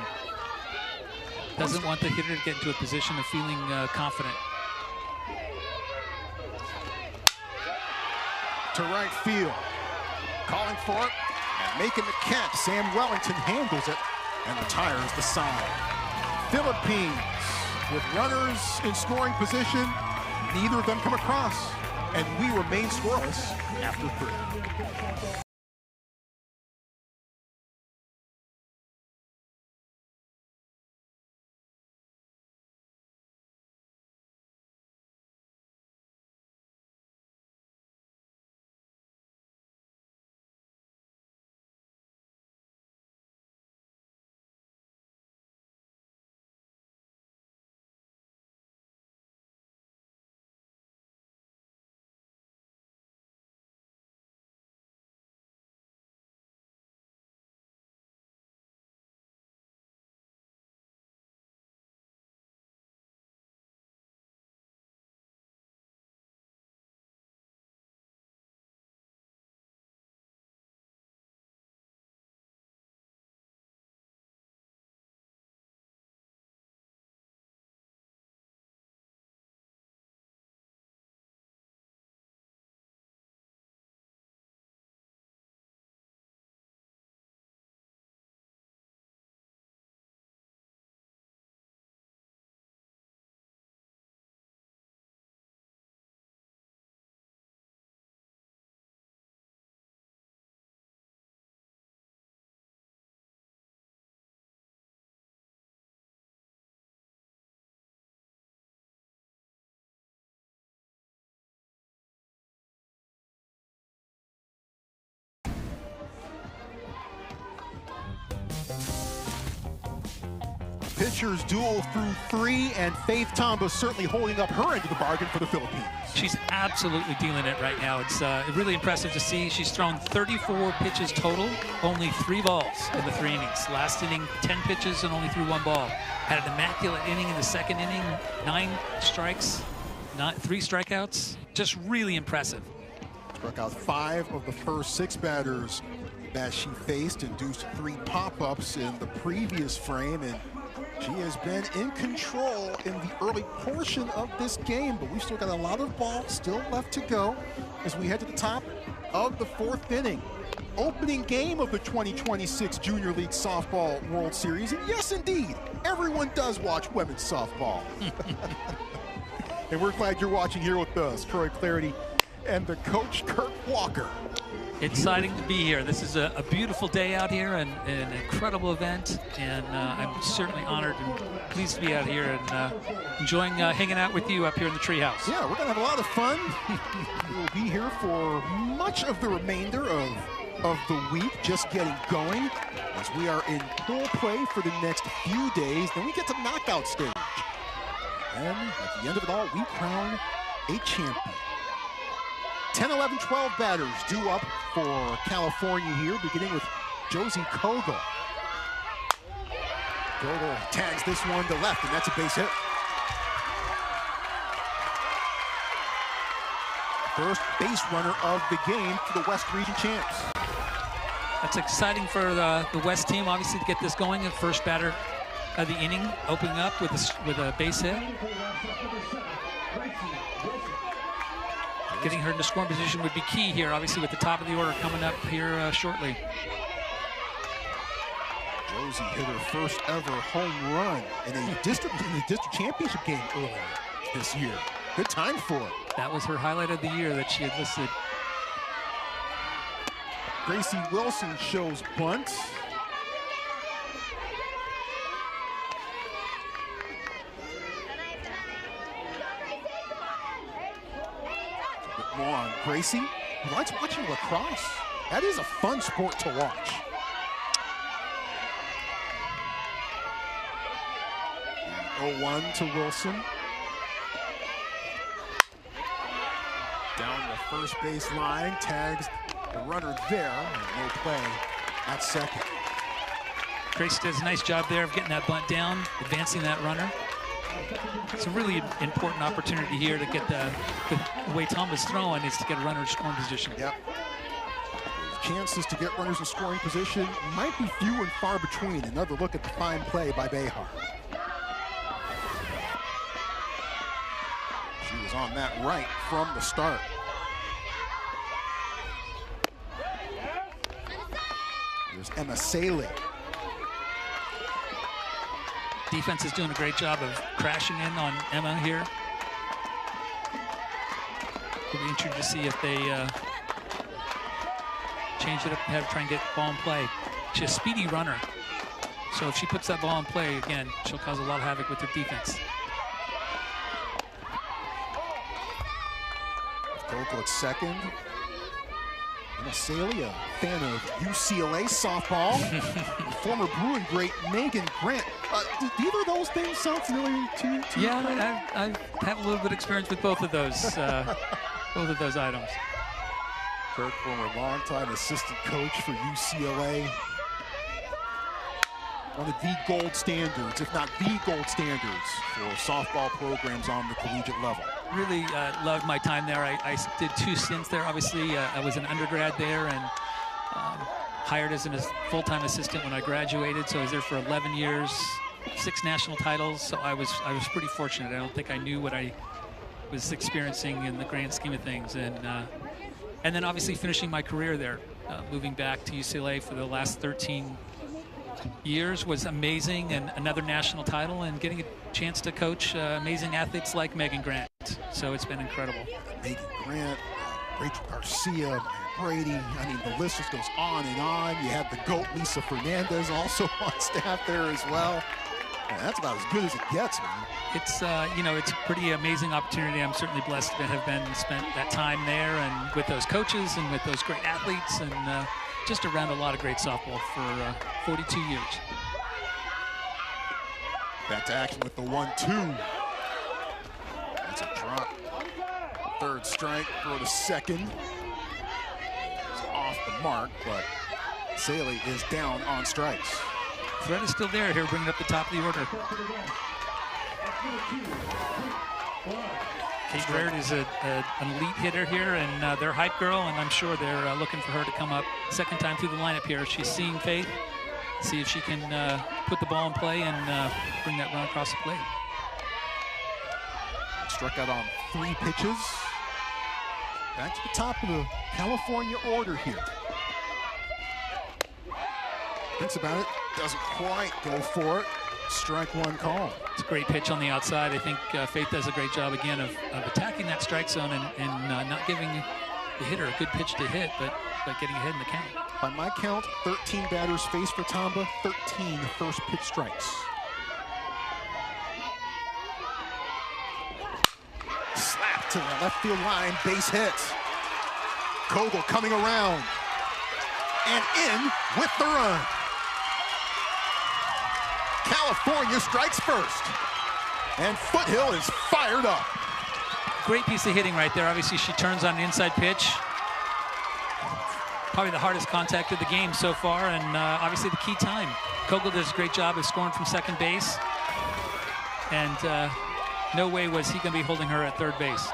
Doesn't want the hitter to get into a position of feeling confident. To right field. Calling for it and making the catch. Sam Wellington handles it and retires the side. Philippines with runners in scoring position. Neither of them come across, and we remain scoreless after 3. pitchers duel through 3, and Faith Tamba certainly holding up her end of the bargain for the Philippines. She's absolutely dealing it right now. It's really impressive to see. She's thrown 34 pitches total, only 3 balls in the 3 innings. Last inning, 10 pitches and only threw 1 ball. Had an immaculate inning in the 2nd inning, 9 strikes, 3 strikeouts. Just really impressive. Struck out 5 of the first 6 batters that she faced, induced 3 pop-ups in the previous frame, and she has been in control in the early portion of this game, but we've still got a lot of ball still left to go as we head to the top of the 4th inning. Opening game of the 2026 Junior League Softball World Series, and yes, indeed, everyone does watch women's softball. And we're glad you're watching here with us, Troy Clarity and the coach, Kurt Walker. Exciting to be here. This is a beautiful day out here and an incredible event, and I'm certainly honored and pleased to be out here and enjoying hanging out with you up here in the treehouse. Yeah, we're going to have a lot of fun. We'll be here for much of the remainder of the week, just getting going, as we are in pool play for the next few days. Then we get to knockout stage. And at the end of it all, we crown a champion. 10, 11, 12 batters due up for California here, beginning with Josie Kogel. Kogel tags this one to left, and that's a base hit. First base runner of the game for the West Region champs. That's exciting for the West team, obviously, to get this going. The first batter of the inning, opening up with a base hit. Getting her into scoring position would be key here, obviously, with the top of the order coming up here shortly. Josie hit her first ever home run in the district championship game earlier this year. Good time for it. That was her highlight of the year that she had listed. Gracie Wilson shows bunt. More on Gracie, who likes watching lacrosse. That is a fun sport to watch. And 0-1 to Wilson. Down the first base line, tags the runner there, and no play at second. Gracie does a nice job there of getting that bunt down, advancing that runner. It's a really important opportunity here to get the way Tamba's throwing is to get a runner in scoring position. Yep. Chances to get runners in scoring position might be few and far between. Another look at the fine play by Behar. She was on that right from the start. There's Emma Saley. Defense is doing a great job of crashing in on Emma here. We'll be interested to see if they change it up and have try and get ball in play. She's a speedy runner, so if she puts that ball in play again, she'll cause a lot of havoc with her defense. Kogel at second. Emma Saley, a fan of UCLA softball. Former Bruin great Megan Grant. Do either of those things sound familiar to you? Yeah, I've had a little bit of experience with both of those items. Kirk, former longtime assistant coach for UCLA. One of the gold standards, if not the gold standards, for softball programs on the collegiate level. Really loved my time there. I did 2 stints there. Obviously, I was an undergrad there and hired as a full-time assistant when I graduated. So I was there for 11 years, 6 national titles. So I was pretty fortunate. I don't think I knew what I was experiencing in the grand scheme of things. And then obviously finishing my career there, moving back to UCLA for the last 13 years was amazing, and another national title, and getting a chance to coach amazing athletes like Megan Grant. So it's been incredible. Megan Grant, Rachel Garcia, Brady. I mean, the list just goes on and on. You have the GOAT, Lisa Fernandez, also on staff there as well. Man, that's about as good as it gets, man. It's it's a pretty amazing opportunity. I'm certainly blessed to have spent that time there and with those coaches and with those great athletes, and just around a lot of great softball for 42 years. Back to action with the 1-2. That's a drop. Third strike for the second. It's off the mark, but Saley is down on strikes. Threat is still there here, bringing up the top of the order. Kate Baird is an elite hitter here, and they're hype girl, and I'm sure they're looking for her to come up second time through the lineup here. She's seeing Faith, see if she can put the ball in play and bring that run across the plate. Struck out on 3 pitches. Back to the top of the California order here. Thinks about it, doesn't quite go for it. Strike 1 call. It's a great pitch on the outside. I think Faith does a great job again of attacking that strike zone and not giving the hitter a good pitch to hit, but getting ahead in the count. By my count, 13 batters faced for Tamba, 13 first pitch strikes. Slap to the left field line, base hit. Kogel coming around and in with the run. California strikes first, and Foothill is fired up. Great piece of hitting right there. Obviously, she turns on an inside pitch. Probably the hardest contact of the game so far, and obviously the key time. Kogel does a great job of scoring from second base, and no way was he going to be holding her at third base.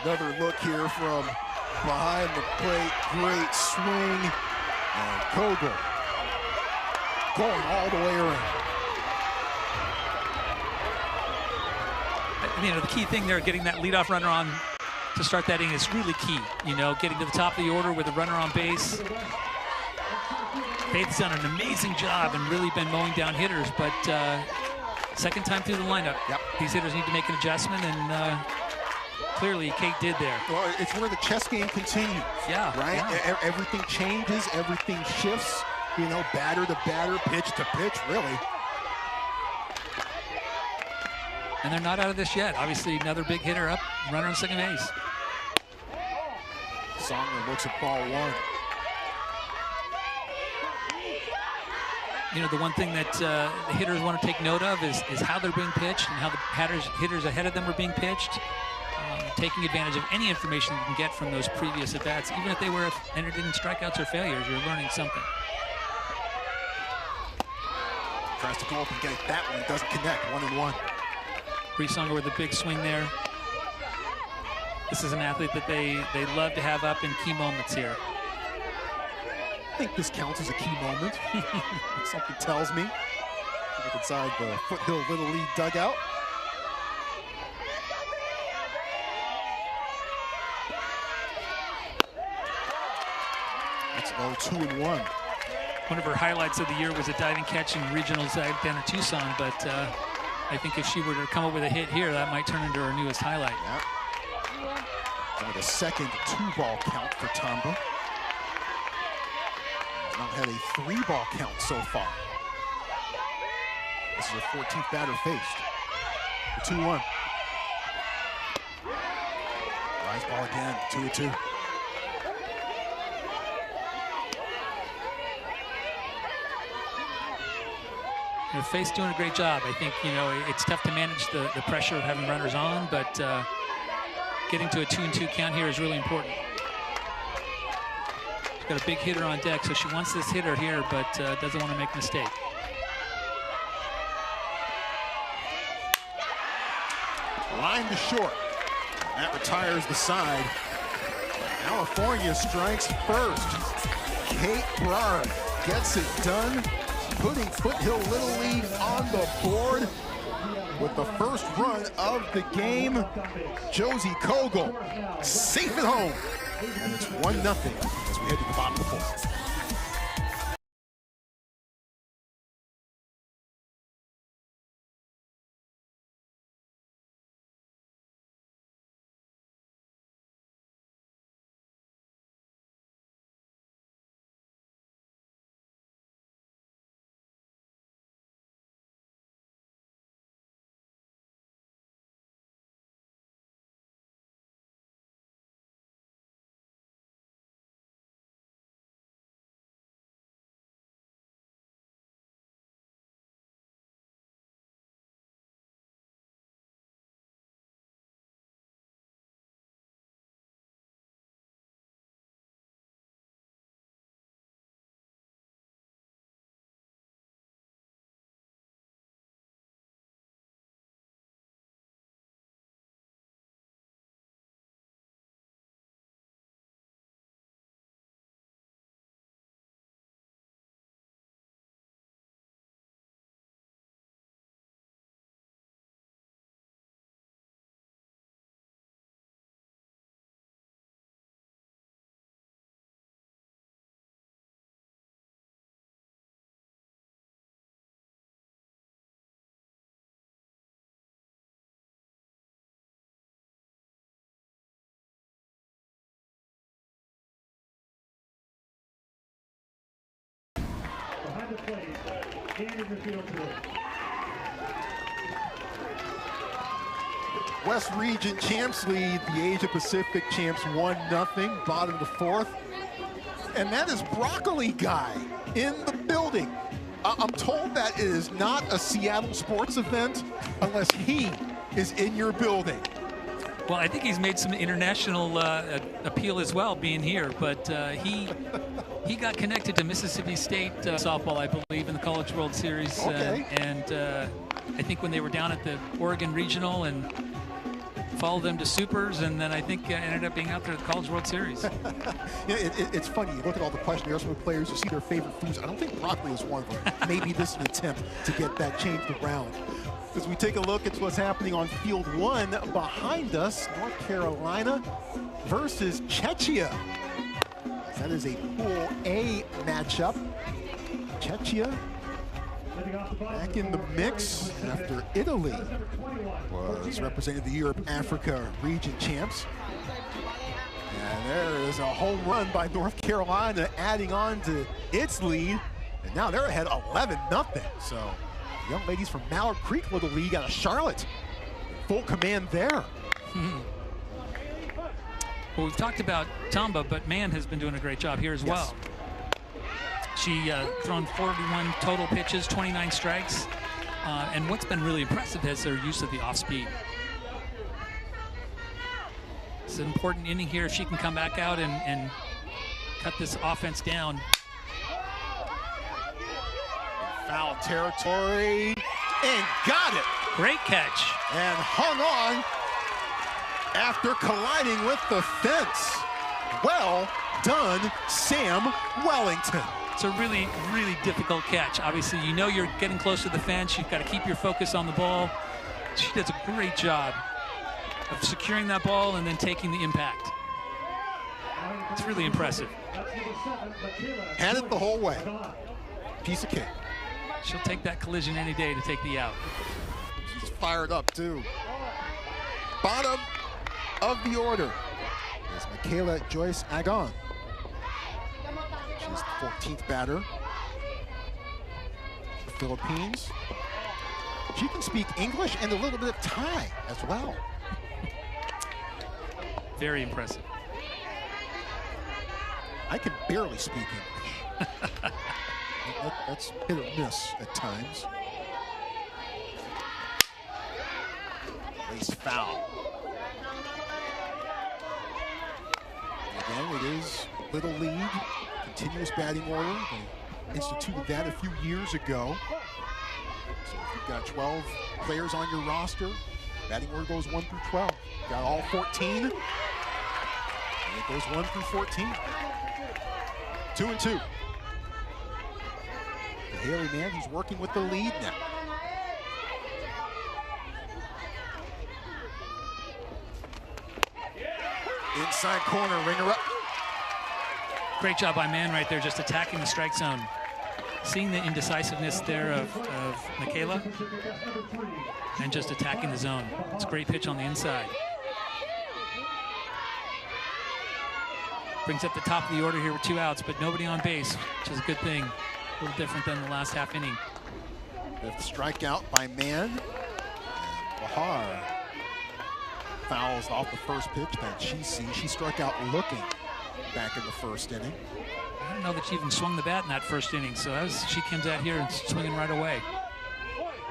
Another look here from behind the plate. Great swing, and Kogel going all the way around. You know, the key thing there, getting that leadoff runner on to start that inning is really key. You know, getting to the top of the order with a runner on base. Faith's done an amazing job and really been mowing down hitters, but second time through the lineup, these hitters need to make an adjustment, and clearly Kate did there. Well, it's where the chess game continues. Yeah. Right? Yeah. Everything changes, everything shifts. You know, batter to batter, pitch to pitch, really. And they're not out of this yet. Obviously, another big hitter up, runner on second base. Songer looks at ball 1. You know, the one thing that the hitters want to take note of is how they're being pitched and how the hitters ahead of them are being pitched. Taking advantage of any information you can get from those previous at-bats. Even if they were entered in strikeouts or failures, you're learning something. Tries to go up and get that one, doesn't connect, 1-1. Songer with a big swing there. This is an athlete that they love to have up in key moments here. I think this counts as a key moment. Something tells me. Look inside the Foothill Little League dugout. That's low, 2-1. One of her highlights of the year was a diving catch in regionals down in Tucson, but I think if she were to come up with a hit here, that might turn into her newest highlight. Yeah. Only the second 2-ball count for Tamba. Has not had a 3-ball count so far. This is her 14th batter faced. The 2-1. Rise ball again, 2-2. Faith's doing a great job. I think, you know, it's tough to manage the pressure of having runners on, but getting to a 2-2 count here is really important. She's got a big hitter on deck, so she wants this hitter here, but doesn't want to make a mistake. Line to short. That retires the side. California strikes first. Kate Brard gets it done, putting Foothill Little League on the board with the first run of the game. Josie Kogel safe at home, and it's 1-0 as we head to the bottom of the fourth. played in your field today. West Region champs lead the Asia Pacific champs 1-0, bottom of the fourth. And that is Broccoli Guy in the building. I'm told that it is not a Seattle sports event unless he is in your building. Well, I think he's made some international appeal as well, being here. But he got connected to Mississippi State softball, I believe, in the College World Series. Okay. I think when they were down at the Oregon Regional and followed them to Supers, and then I think ended up being out there at the College World Series. It's funny, you look at all the questionnaires from the players, you see their favorite foods. I don't think broccoli is one of them. Maybe this is an attempt to get that changed around. As we take a look at what's happening on field one behind us, North Carolina versus Czechia. That is a Pool A matchup. Czechia back in the mix after Italy was representing the Europe-Africa region champs. And there is a home run by North Carolina adding on to its lead. And now they're ahead 11-0. So the young ladies from Mallard Creek Little League out of Charlotte, full command there. Well, we've talked about Tamba, but Mann has been doing a great job here as well. She thrown 41 total pitches, 29 strikes. And what's been really impressive is their use of the off-speed. It's an important inning here if she can come back out and cut this offense down. Foul territory, and got it. Great catch. And hung on after colliding with the fence. Well done, Sam Wellington. It's a really, really difficult catch. Obviously, you know you're getting close to the fence. You've got to keep your focus on the ball. She does a great job of securing that ball and then taking the impact. It's really impressive. Had it the whole way. Piece of cake. She'll take that collision any day to take the out. She's fired up, too. Bottom of the order is Michaela Joyce Agon. She's the 14th batter. The Philippines. She can speak English and a little bit of Thai as well. Very impressive. I can barely speak English. That's hit or miss at times. Race foul. Again, it is Little League, continuous batting order. They instituted that a few years ago. So if you've got 12 players on your roster, batting order goes 1 through 12. Got all 14, and it goes 1 through 14. 2-2. Haley Mann, he's working with the lead now. Inside corner, ringer up. Great job by Mann right there, just attacking the strike zone. Seeing the indecisiveness there of Michaela and just attacking the zone. It's a great pitch on the inside. Brings up the top of the order here with 2 outs, but nobody on base, which is a good thing. A little different than the last half inning. Fifth strikeout by Mann. And Bahar fouls off the first pitch that she sees. She struck out looking back in the first inning. I don't know that she even swung the bat in that first inning, so as she comes out here and swinging right away.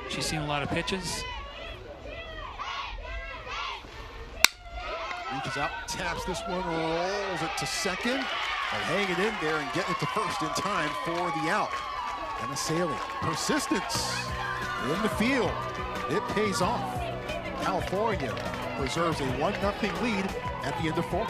She's seen a lot of pitches. Reaches out, taps this one, rolls it to second, and hanging in there and getting it to first in time for the out. And a sailing. Persistence in the field. It pays off. California preserves a 1-0 lead at the end of 4.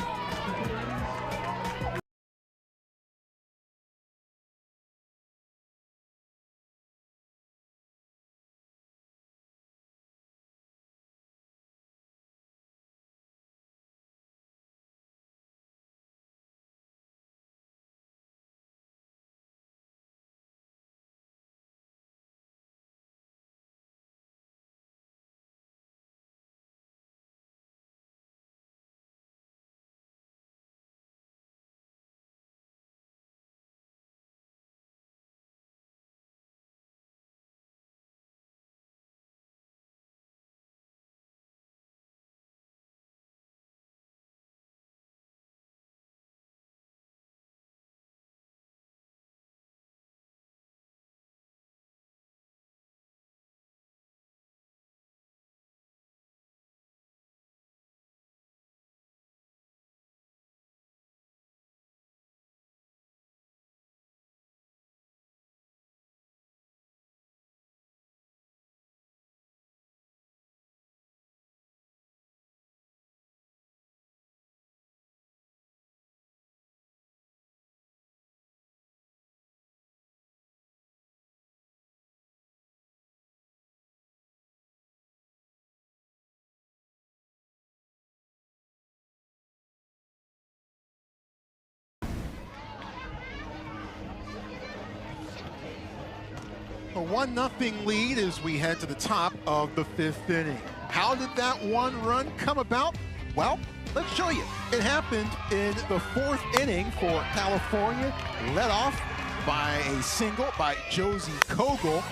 A 1-0 lead as we head to the top of the 5th inning. How did that one run come about? Well, let's show you. It happened in the 4th inning for California, led off by a single by Josie Kogel.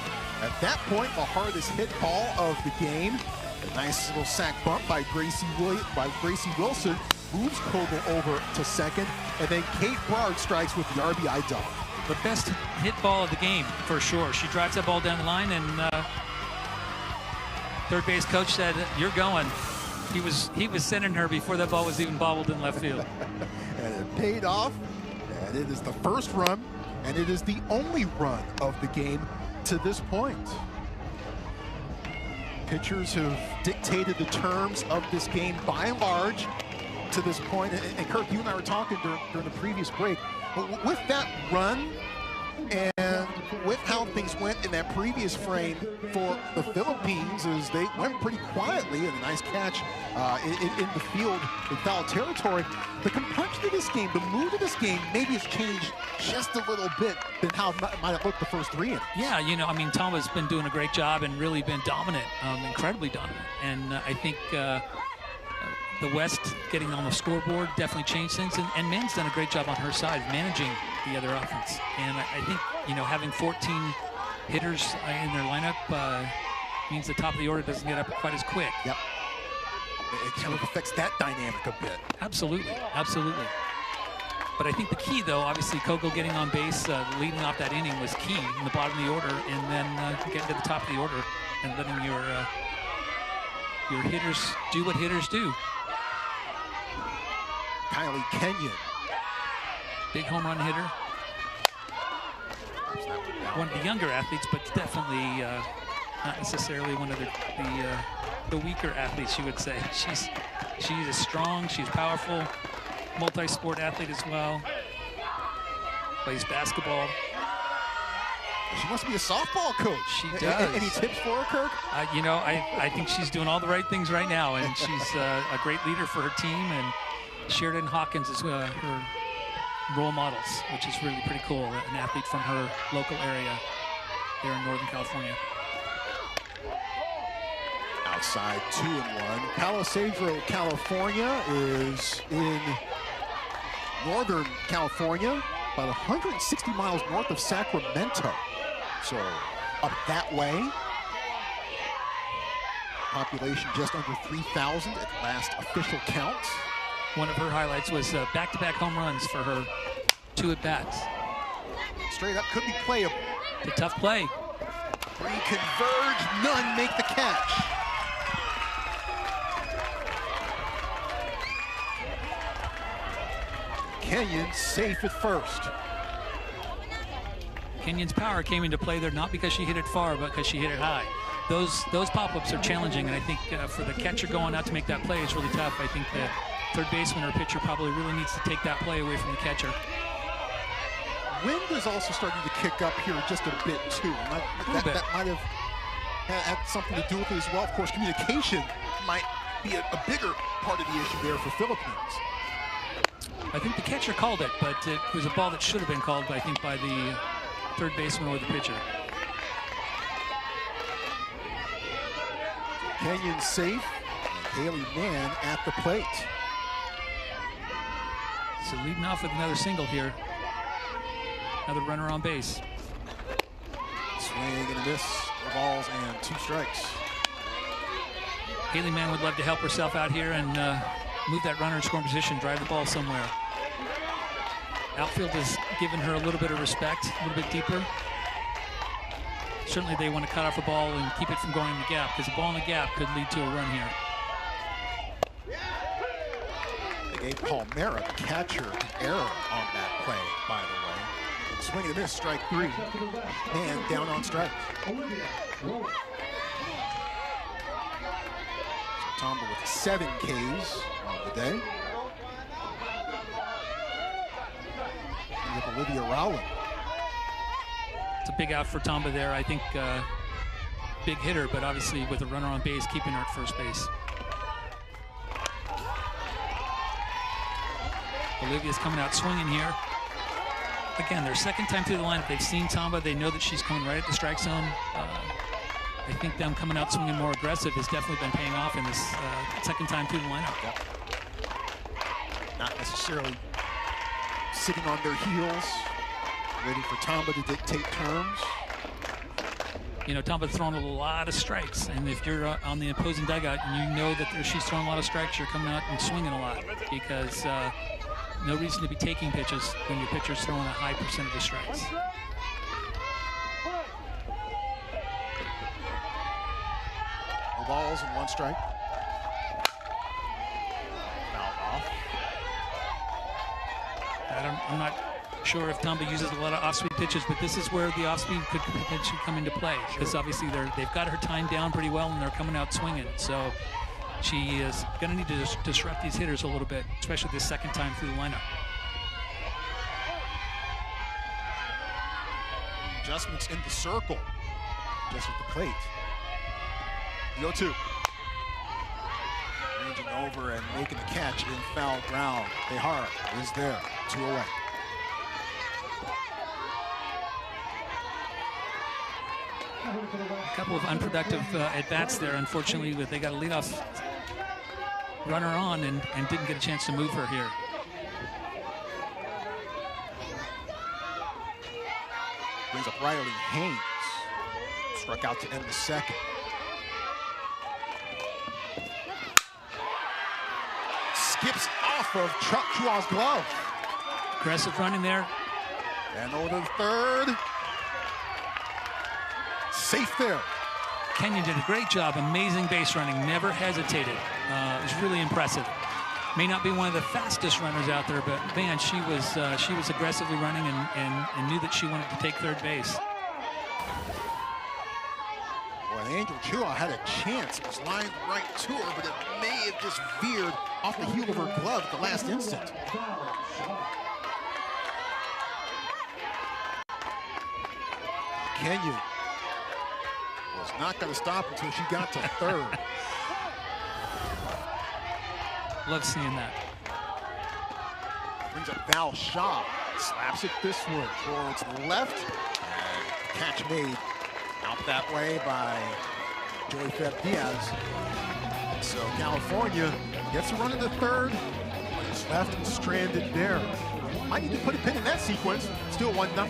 At that point, the hardest hit ball of the game. A nice little sac bump by Gracie Wilson moves Kogel over to second, and then Kate Brard strikes with the RBI double. The best hit ball of the game, for sure. She drives that ball down the line, and third base coach said, "You're going." He was sending her before that ball was even bobbled in left field. And it paid off, and it is the first run, and it is the only run of the game to this point. Pitchers have dictated the terms of this game by and large to this point. And Kirk, you and I were talking during the previous break. But with that run and with how things went in that previous frame for the Philippines, as they went pretty quietly, and a nice catch in the field in foul territory, the complexion of this game, the mood of this game, maybe has changed just a little bit than how it might have looked the first 3 innings. Yeah, you know, I mean, Tomba's been doing a great job and really been dominant, incredibly dominant. And I think the West getting on the scoreboard definitely changed things, and Min's done a great job on her side managing the other offense. And I think, you know, having 14 hitters in their lineup means the top of the order doesn't get up quite as quick. Yep. It kind of affects that dynamic a bit. Absolutely, absolutely. But I think the key, though, obviously Kogel getting on base, leading off that inning was key in the bottom of the order, and then getting to the top of the order and letting your hitters do what hitters do. Kylie Kenyon. Big home run hitter. One of the younger athletes, but definitely not necessarily one of the weaker athletes, you would say. She's a strong, she's powerful, multi-sport athlete as well. Plays basketball. She must be a softball coach. She does. Any tips for her, Kirk? You know, I think she's doing all the right things right now, and she's a great leader for her team, and Sheridan Hawkins is her role models, which is really pretty cool. An athlete from her local area there in Northern California. Outside 2-1. Palo, Cedro, California is in Northern California, about 160 miles north of Sacramento. So up that way. Population just under 3,000 at last official count. One of her highlights was back-to-back home runs for her 2 at-bats. Straight up could be playable. It's a tough play. 3 converge, none make the catch. Kenyon safe at first. Kenyon's power came into play there not because she hit it far, but because she hit it high. Those pop-ups are challenging, and I think for the catcher going out to make that play, it's really tough. I think the third baseman or pitcher probably really needs to take that play away from the catcher. Wind is also starting to kick up here just a bit too. That might have had something to do with it as well. Of course, communication might be a bigger part of the issue there for Philippines. I think the catcher called it, but it was a ball that should have been called, I think, by the third baseman or the pitcher. Kenyon safe, and Haley Mann at the plate. So leading off with another single here. Another runner on base. Swing and a miss, 4 balls and 2 strikes. Haley Mann would love to help herself out here and move that runner in scoring position, drive the ball somewhere. Outfield has given her a little bit of respect, a little bit deeper. Certainly they want to cut off the ball and keep it from going in the gap, because the ball in the gap could lead to a run here. They gave Palmera, the catcher, an error on that play, by the way. Swing and a miss, strike 3. And down on strike. Tomba with 7 Ks on the day. And with Olivia Rowland. It's a big out for Tomba there. I think big hitter, but obviously with a runner on base, keeping her at first base. Olivia's coming out swinging here. again, their second time through the lineup. They've seen Tamba. They know that she's coming right at the strike zone. I think them coming out swinging more aggressive has definitely been paying off in this second time through the lineup. Yep. Not necessarily sitting on their heels, waiting for Tamba to dictate terms. You know, Tamba's throwing a lot of strikes, and if you're on the opposing dugout and you know that she's throwing a lot of strikes, you're coming out and swinging a lot, because no reason to be taking pitches when your pitcher's throwing a high percentage of strikes. No balls and 1 strike. Fouled off. I'm not sure if Tamba uses a lot of off-speed pitches, but this is where the off-speed could potentially come into play, because obviously they've got her timed down pretty well and they're coming out swinging. So she is going to need to disrupt these hitters a little bit, especially this second time through the lineup. Adjustments in the circle, just at the plate. The 0-2. Ranging over and making the catch in foul ground. Behar is there, 2 away. A couple of unproductive at-bats there, unfortunately, but they got a leadoff runner on and didn't get a chance to move her here. Brings up Riley Haynes. Struck out to end the second. Skips off of Chuck Chua's glove. Aggressive running there. And over to the third. Safe there. Kenyon did a great job, amazing base running, never hesitated. It was really impressive. May not be one of the fastest runners out there, but man, she was aggressively running and knew that she wanted to take third base. Well, Angel Chua had a chance. It was lined right to her, but it may have just veered off the heel of her glove at the last instant. Kenyon was not going to stop until she got to third. Love seeing that. Brings up Val Shaw, slaps it this way towards the left, and catch made out that way by Joey Feb Diaz. So California gets a run into third, but is left and stranded there. Might need to put a pin in that sequence. Still 1-0.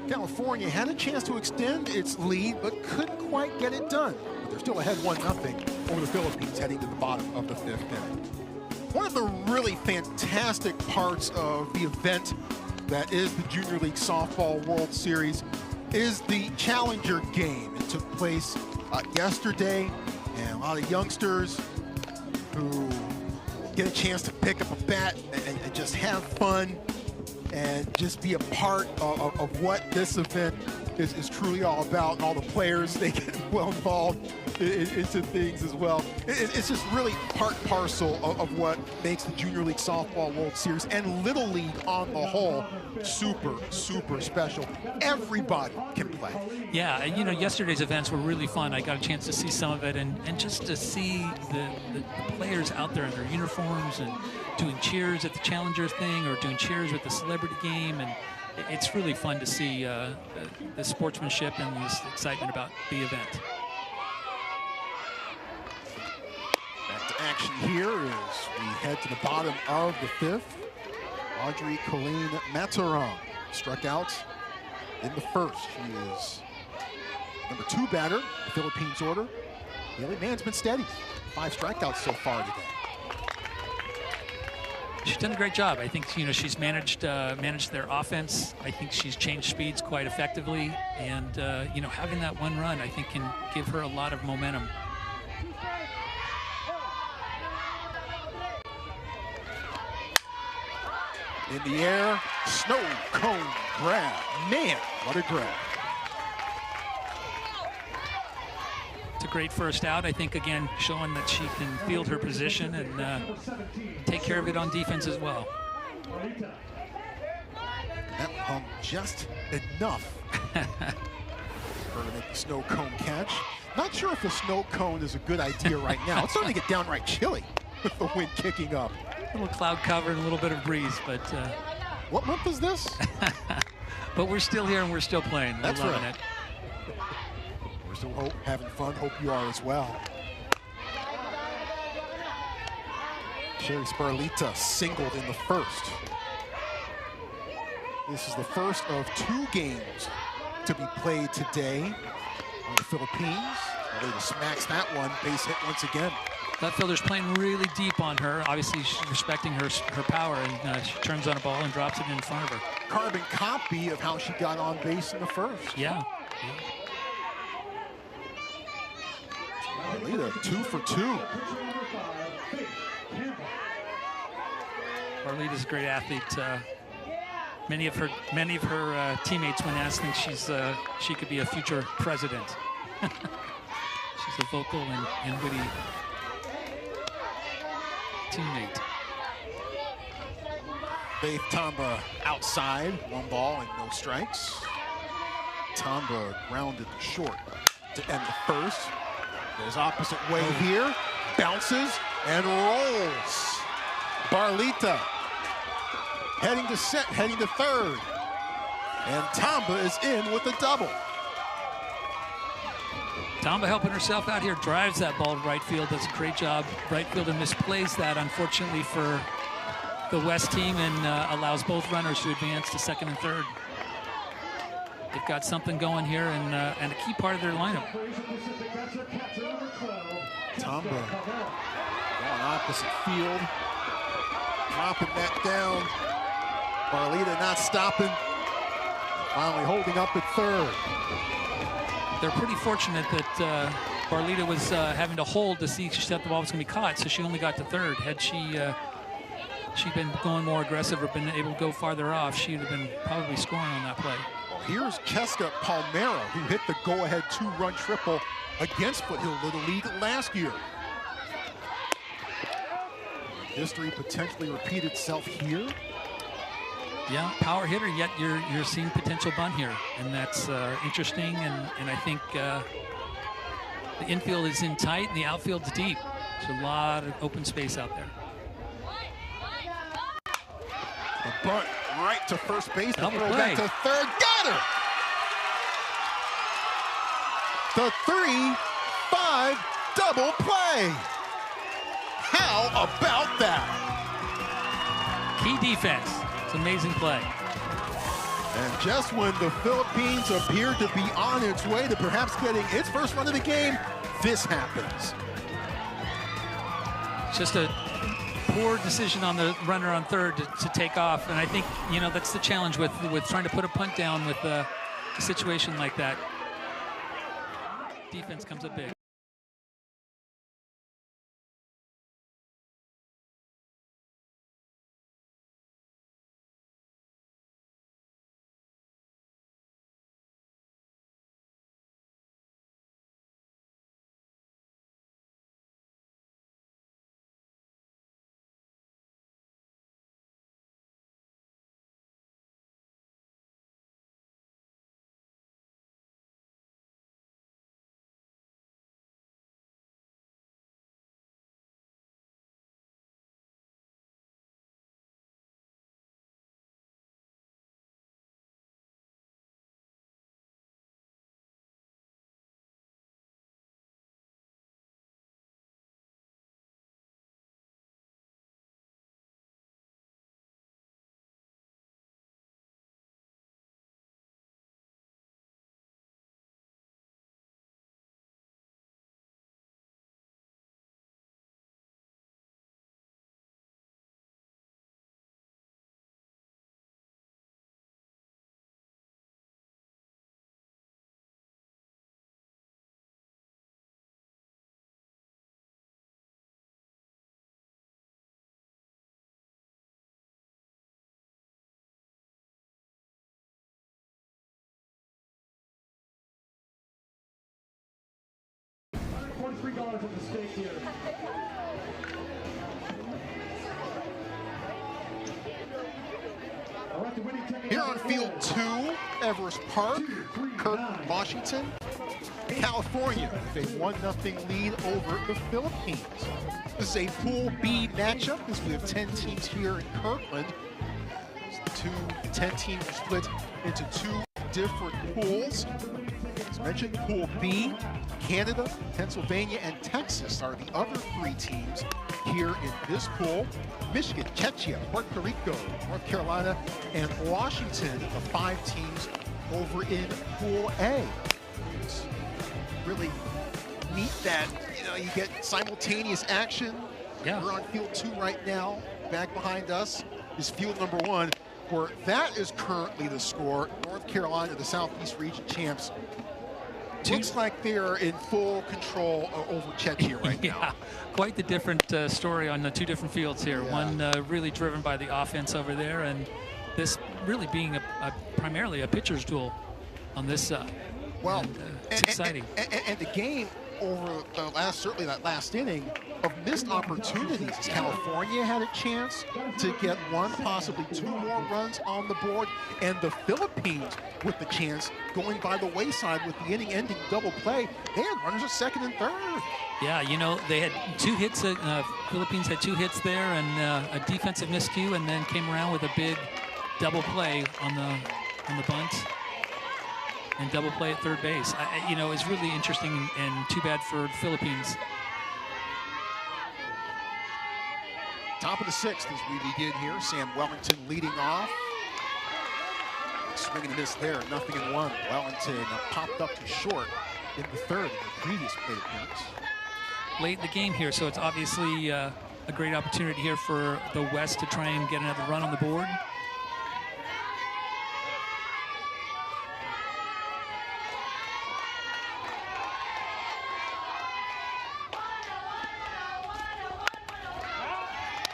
California had a chance to extend its lead, but couldn't quite get it done. But they're still ahead 1-0 over the Philippines heading to the bottom of the 5th inning. One of the really fantastic parts of the event that is the Junior League Softball World Series is the Challenger game. It took place yesterday, and a lot of youngsters who get a chance to pick up a bat and just have fun and just be a part of what this event is truly all about. And all the players, they get well involved. into things as well. It's just really part and parcel of what makes the Junior League Softball World Series and Little League on the whole super, super special. Everybody can play. Yeah, and yesterday's events were really fun. I got a chance to see some of it, and just to see the players out there in their uniforms and doing cheers at the Challenger thing or doing cheers with the celebrity game, and it's really fun to see the sportsmanship and this excitement about the event. Back to action here as we head to the bottom of the fifth. Audrey Colleen Maturin struck out in the first. She is number 2 batter in the Philippines order. Haley Mann's been steady. 5 strikeouts so far today. She's done a great job. I think she's managed their offense. I think she's changed speeds quite effectively, and having that one run I think can give her a lot of momentum. In the air, snow cone grab. Man, what a grab. It's a great first out. I think, again, showing that she can field her position and take care of it on defense as well. That hung just enough for her to make the snow cone catch. Not sure if the snow cone is a good idea right now. It's starting to get downright chilly with the wind kicking up. A little cloud cover and a little bit of breeze, but what month is this? but we're still here and we're still playing. That's we're loving right. it. We're still having fun. Hope you are as well. Sherry Sparlita singled in the first. This is the first of 2 games to be played today on the Philippines. Sparlita smacks that one, base hit once again. Left fielder's playing really deep on her. Obviously, she's respecting her power, and she turns on a ball and drops it in front of her. Carbon copy of how she got on base in the first. Yeah. Sparlita, 2 for 2. Sparlita's a great athlete. Many of her teammates, when asked, think she could be a future president. She's a vocal and witty teammate. Faith Tamba outside, 1 ball and no strikes. Tamba grounded short to end the first. Goes opposite way here, bounces and rolls. Barlita heading to third. And Tamba is in with a double. Tamba helping herself out here, drives that ball to right field, does a great job. Right fielder misplays that, unfortunately, for the West team, and allows both runners to advance to second and third. They've got something going here, and a key part of their lineup. Tamba going opposite field, dropping that down. Barlita not stopping, finally holding up at third. They're pretty fortunate that Barlita was having to hold to see if she thought the ball was going to be caught, so she only got to third. Had she'd been going more aggressive or been able to go farther off, she'd have been probably scoring on that play. Well, here's Cheska Palmero, who hit the go-ahead 2-run triple against Foothill Little League last year. History potentially repeat itself here. Yeah, power hitter, yet you're seeing potential bunt here, and that's interesting, and I think the infield is in tight and the outfield's deep. There's a lot of open space out there. The bunt right to first base, the Double throw play. back to third, got her! The 3-5 double play. How about that? Key defense. It's an amazing play. And just when the Philippines appeared to be on its way to perhaps getting its first run of the game, this happens. Just a poor decision on the runner on third to take off, and I think that's the challenge with trying to put a punt down with a situation like that. Defense comes up big. $3 at the stake here. All right, the winning ticket Here on field 2, Everest Park, Kirk, Washington, California with a 1-0 lead over the Philippines. This is a Pool B matchup as we have 10 teams here in Kirkland. The 10 teams are split into 2 different pools. As mentioned, Pool B, Canada, Pennsylvania, and Texas are the other 3 teams here in this pool. Michigan, Czechia, Puerto Rico, North Carolina, and Washington, the 5 teams over in Pool A. It's really neat that, you get simultaneous action. Yeah. We're on field 2 right now. Back behind us is field number 1, where that is currently the score. North Carolina, the Southeast Region champs. Looks like they're in full control over Czechia right now. Yeah, quite the different story on the 2 different fields here. Yeah. One really driven by the offense over there, and this really being primarily a pitcher's duel on this side. Well, and, it's exciting. And the game over certainly that last inning of missed opportunities. As California had a chance to get 1, possibly 2 more runs on the board, and the Philippines with the chance going by the wayside with the inning-ending double play. They had runners at 2nd and 3rd. Yeah, they had 2 hits. Philippines had 2 hits there and a defensive miscue, and then came around with a big double play on the bunt and double play at third base. It's really interesting and too bad for the Philippines. Top of the 6th as we begin here. Sam Wellington leading off. Swing and a miss there, 0-1. Wellington popped up to short in the 3rd in the previous plate appearance. Late in the game here, so it's obviously a great opportunity here for the West to try and get another run on the board.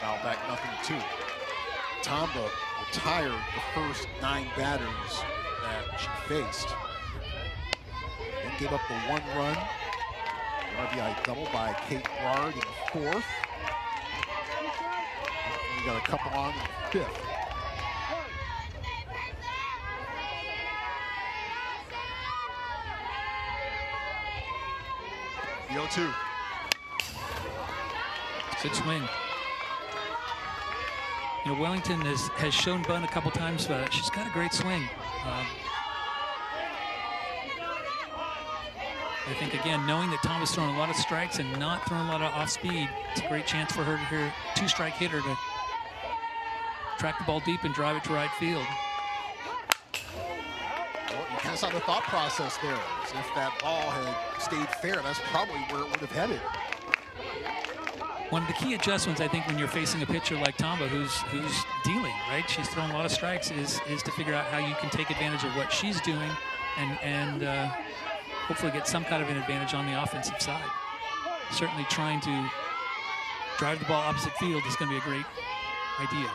Foul back, 0-2. Tomba retired the first 9 batters that she faced. Then gave up the 1 run. The RBI double by Kate Bard in the 4th. We got a couple on in the 5th. The 0-2. Good swing. Wellington has shown bunt a couple times, but she's got a great swing. I think, again, knowing that Tom is throwing a lot of strikes and not throwing a lot of off speed, it's a great chance for her to hear 2-strike hitter to track the ball deep and drive it to right field. Well, you kind of saw the thought process there. As if that ball had stayed fair, that's probably where it would have headed. One of the key adjustments, I think, when you're facing a pitcher like Tomba, who's dealing, right? She's throwing a lot of strikes, is to figure out how you can take advantage of what she's doing and hopefully get some kind of an advantage on the offensive side. Certainly trying to drive the ball opposite field is going to be a great idea.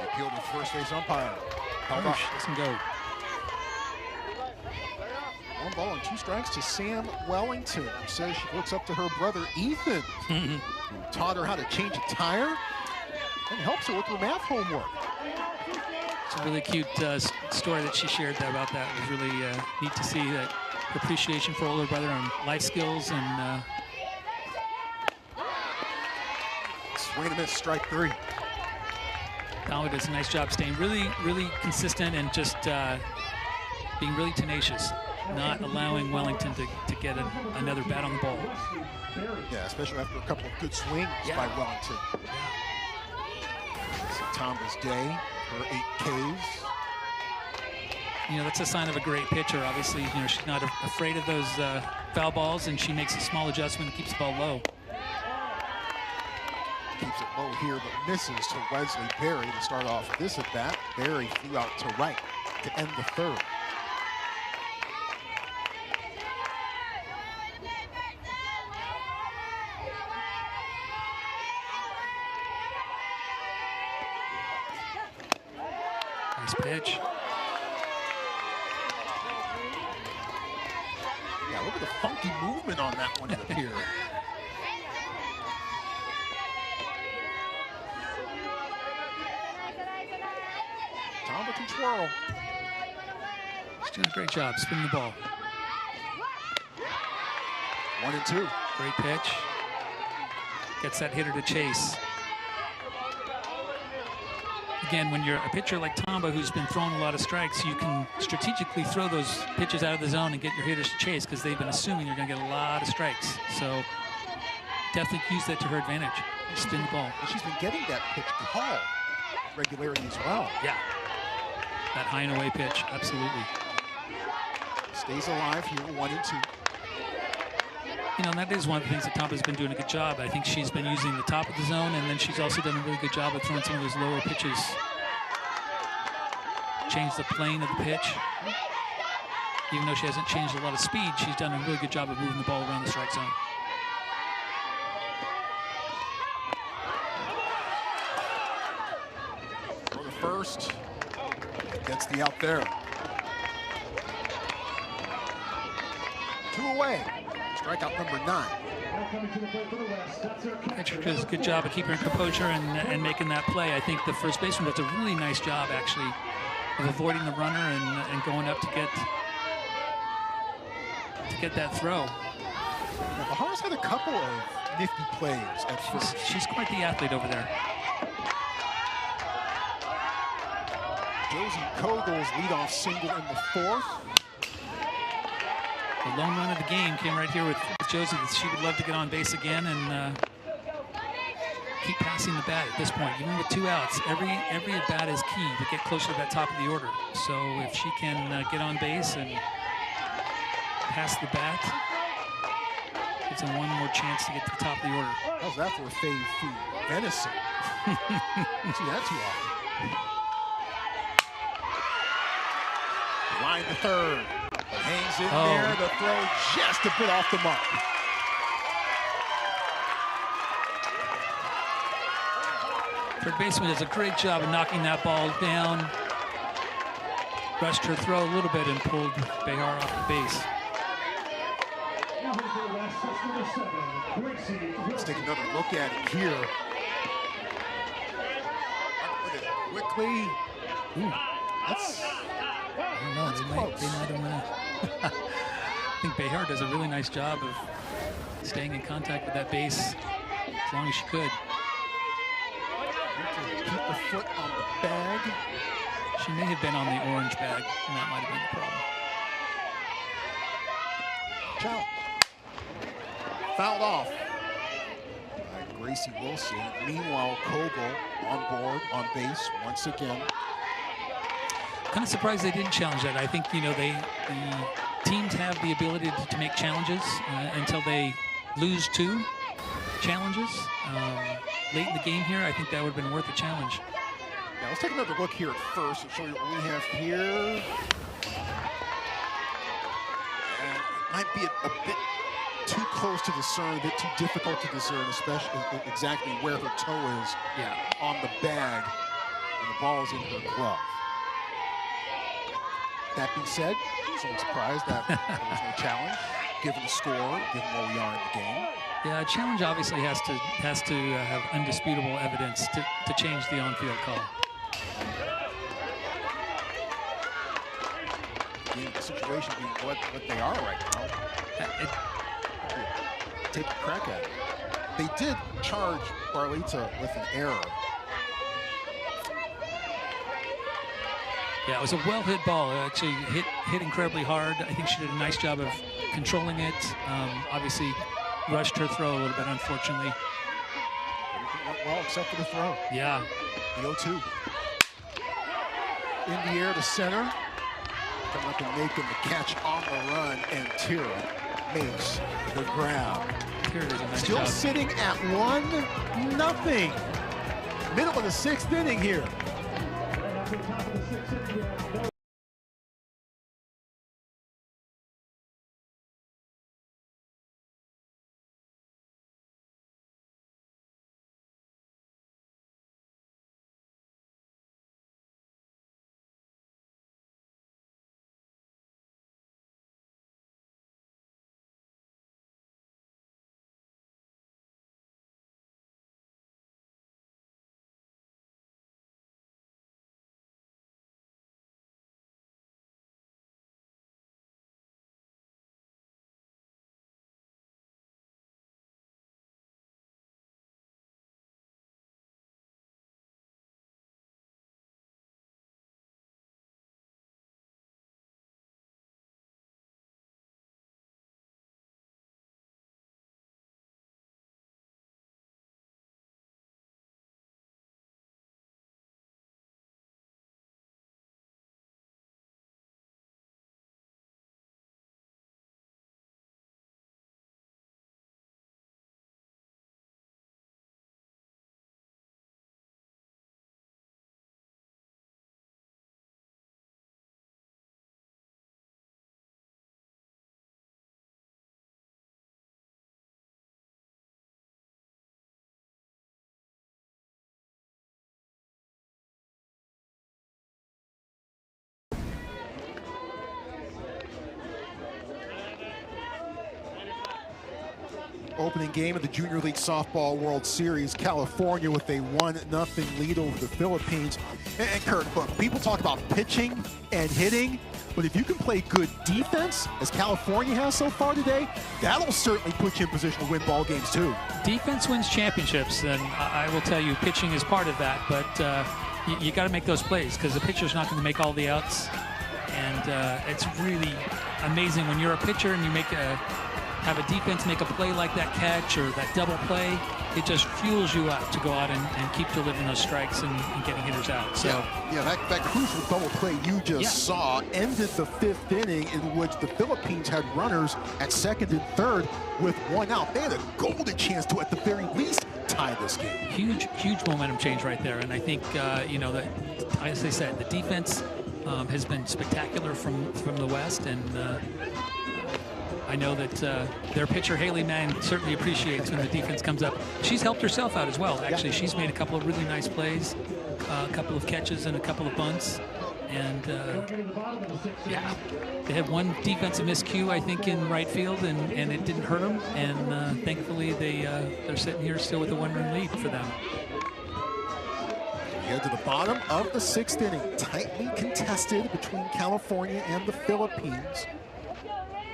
Appeal to first base umpire. Held up. Doesn't go. 1 ball and 2 strikes to Sam Wellington, who says she looks up to her brother Ethan, who taught her how to change a tire and helps her with her math homework. It's a really cute story that she shared about that. It was really neat to see that appreciation for older brother and life skills and swing and a miss, strike 3. Palo does a nice job staying really consistent and just being really tenacious, not allowing Wellington to get another bat on the ball. Yeah, especially after a couple of good swings by Wellington. Tomba's day, her 8 Ks. That's a sign of a great pitcher. Obviously, she's not afraid of those foul balls, and she makes a small adjustment and keeps the ball low. Keeps it low here, but misses to Wesley Berry to start off this at bat. Berry flew out to right to end the 3rd. Nice pitch. bit of funky movement on that one, it appeared. Tamba can twirl. She's doing a great job spinning the ball. 1 and 2. Great pitch. Gets that hitter to chase. Again, when you're a pitcher like Tamba, who's been throwing a lot of strikes, you can strategically throw those pitches out of the zone and get your hitters to chase because they've been assuming you're going to get a lot of strikes. So definitely use that to her advantage. Spin the ball. And she's been getting that pitch called regularity as well. Yeah. That high and away pitch, absolutely. Stays alive here, 1 and 2. You know, and that is one of the things that Tampa's been doing a good job. I think she's been using the top of the zone, and then she's also done a really good job of throwing some of those lower pitches. Change the plane of the pitch. Even though she hasn't changed a lot of speed, she's done a really good job of moving the ball around the strike zone. For the first, gets the out there. 2 away. Strikeout number 9. Pitcher does a good job of keeping her composure and making that play. I think the first baseman does a really nice job, actually, of avoiding the runner and going up to get that throw. Now, Bahar's had a couple of nifty plays at first. She's quite the athlete over there. Josie Kogel's leadoff single in the 4th. The lone run of the game came right here with Josie. She would love to get on base again and keep passing the bat at this point. Even with 2 outs, every at bat is key to get closer to that top of the order. So if she can get on base and pass the bat, gives them one more chance to get to the top of the order. How's that for a fave food? Venison. Don't see that too often. Line to third. Hangs in there, the throw just a bit off the mark. Third baseman does a great job of knocking that ball down. Rushed her throw a little bit and pulled Behar off the base. Let's take another look at it here. Quickly. Ooh. That's... I don't know. They might have. I think Behar does a really nice job of staying in contact with that base as long as she could. Keep the foot on the bag. She may have been on the orange bag, and that might have been the problem. Challenge. Fouled off by Gracie Wilson. Meanwhile, Kogel on board, on base once again. Kind of surprised they didn't challenge that. I think, you know, the teams have the ability to make challenges until they lose 2 challenges. Late in the game here, I think that would have been worth a challenge. Now let's take another look here at first and show you what we have here. And it might be a bit too close to discern, a bit too difficult to discern, especially exactly where her toe is on the bag when the ball is in her glove. That being said, I'm surprised that there was no challenge, given the score, given where we are in the game. Yeah, a challenge obviously has to have undisputable evidence to change the on-field call. The situation being what they are right now. Take a crack at it. They did charge Barlita with an error. Yeah, it was a well-hit ball. It actually hit incredibly hard. I think she did a nice job of controlling it. Obviously, rushed her throw a little bit, unfortunately. Everything went well except for the throw. Yeah. The 0-2. In the air to center. Coming up and making the catch on the run, and Tira makes the grab. Tira does a nice Still job. sitting at 1-0. Middle of the 6th inning here. Opening game of the Junior League Softball World Series, California with a 1-0 lead over the Philippines. And Kurt, look, people talk about pitching and hitting, but if you can play good defense, as California has so far today, that'll certainly put you in position to win ball games too. Defense wins championships, and I will tell you, pitching is part of that, but you got to make those plays because the pitcher's not going to make all the outs. And it's really amazing when you're a pitcher and you have a defense make a play like that catch or that double play. It just fuels you up to go out and keep delivering those strikes and getting hitters out. So yeah, that crucial double play you just saw ended the 5th inning, in which the Philippines had runners at 2nd and 3rd with 1 out. They had a golden chance to, at the very least, tie this game. Huge momentum change right there. And I think that, as I said, the defense has been spectacular from the West, and I know that their pitcher, Haley Mann, certainly appreciates when the defense comes up. She's helped herself out as well, actually. She's made a couple of really nice plays, a couple of catches and a couple of bunts. And, they had one defensive miscue, I think, in right field, and it didn't hurt them. And thankfully, they're sitting here still with a 1-run lead for them. We head to the bottom of the 6th inning, tightly contested between California and the Philippines.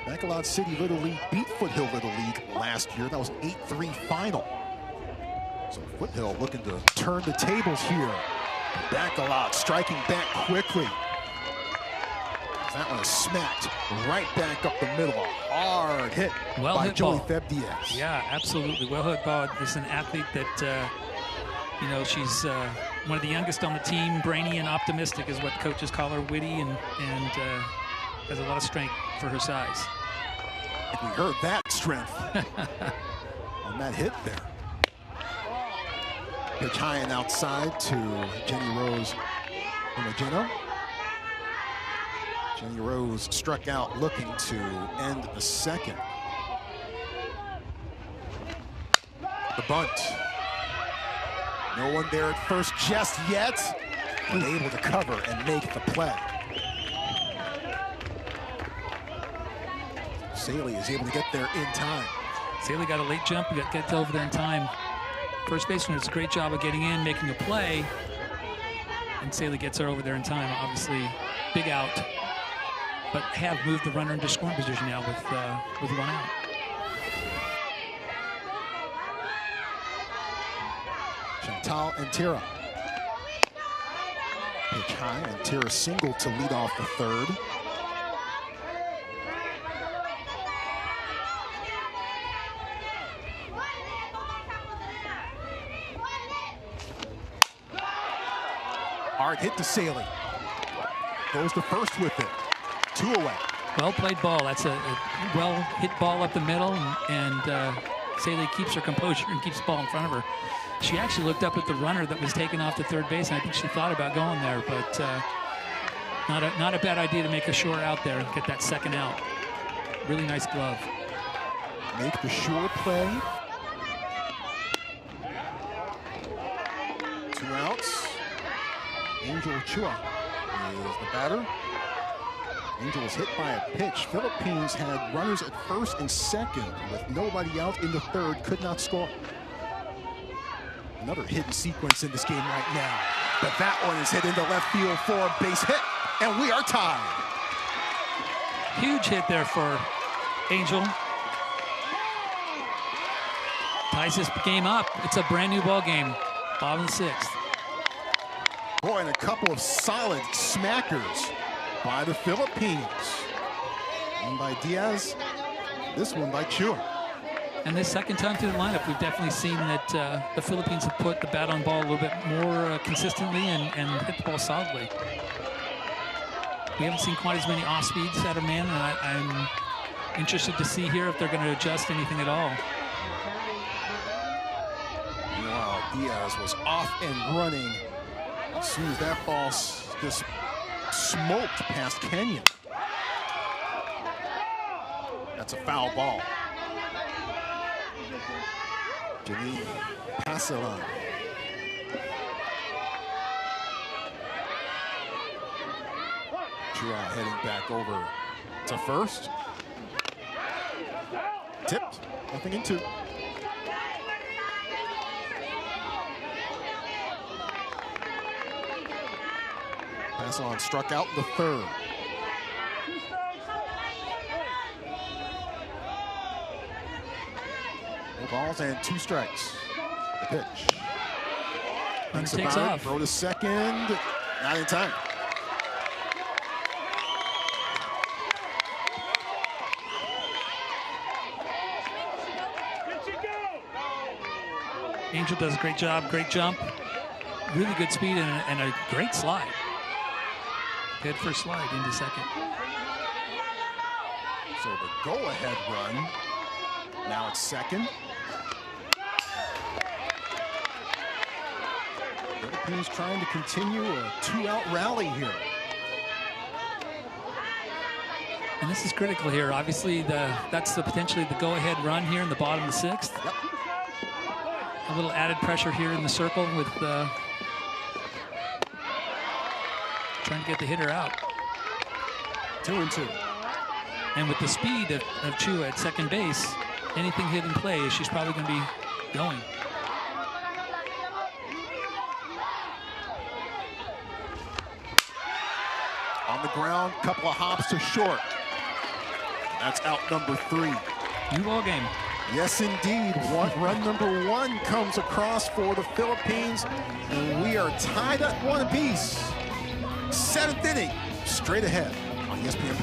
Bacolod City Little League beat Foothill Little League last year. That was an 8-3 final. So Foothill looking to turn the tables here. Bacolod striking back quickly. That one is smacked right back up the middle. A hard hit by Joey Feb-Diaz. Yeah, absolutely. Well hit ball. This is an athlete that, she's one of the youngest on the team. Brainy and optimistic is what coaches call her. Witty and has a lot of strength for her size. We heard that strength on that hit there. Pitch high and outside to Jenny Rose Imagino. Jenny Rose struck out looking to end the 2nd. The bunt. No one there at first just yet, but able to cover and make the play. Saley is able to get there in time. Saley got a late jump, get over there in time. First baseman does a great job of getting in, making a play, and Saley gets her over there in time. Obviously, big out, but have moved the runner into scoring position now with 1 out. Chantal and Tira. Pitch high, and Tira single to lead off the 3rd. Hard hit to Saley. Goes to first with it. 2 away. Well played ball. That's a well hit ball up the middle, and Saley keeps her composure and keeps the ball in front of her. She actually looked up at the runner that was taken off to 3rd base, and I think she thought about going there, but not a bad idea to make a sure out there and get that 2nd out. Really nice glove. Make the sure play. 2 outs. Angel Chua is the batter. Angel was hit by a pitch. Philippines had runners at 1st and 2nd with nobody out in the 3rd, could not score. Another hidden sequence in this game right now. But that one is hit into left field for a base hit, and we are tied. Huge hit there for Angel. Ties this game up. It's a brand new ball game. Bottom of the 6th. Boy, and a couple of solid smackers by the Philippines. One by Diaz, this one by Chua. And this 2nd time through the lineup, we've definitely seen that the Philippines have put the bat on ball a little bit more consistently and hit the ball solidly. We haven't seen quite as many off speeds out of man, and I'm interested to see here if they're going to adjust anything at all. Meanwhile, Diaz was off and running as soon as that ball just smoked past Kenyon. That's a foul ball. Janine Pasalan. Chua heading back over to first. Tipped, nothing in 2. Massillon struck out in the third. No balls and 2 strikes. The pitch. Thinks takes off. Throw to second. Not in time. Angel does a great job, great jump. Really good speed and a great slide. Head first slide into second. So the go-ahead run. Now it's second. Philippines trying to continue a 2-out rally here. And this is critical here. Obviously, that's potentially the go-ahead run here in the bottom of the 6th. Yep. A little added pressure here in the circle with trying to get the hitter out. 2-2. And with the speed of Chua at second base, anything hit in play, she's probably going to be going. On the ground, couple of hops to short. That's out number 3. New ball game. Yes, indeed. Run number 1 comes across for the Philippines, and we are tied at 1 apiece. 7th inning, straight ahead on ESPN+.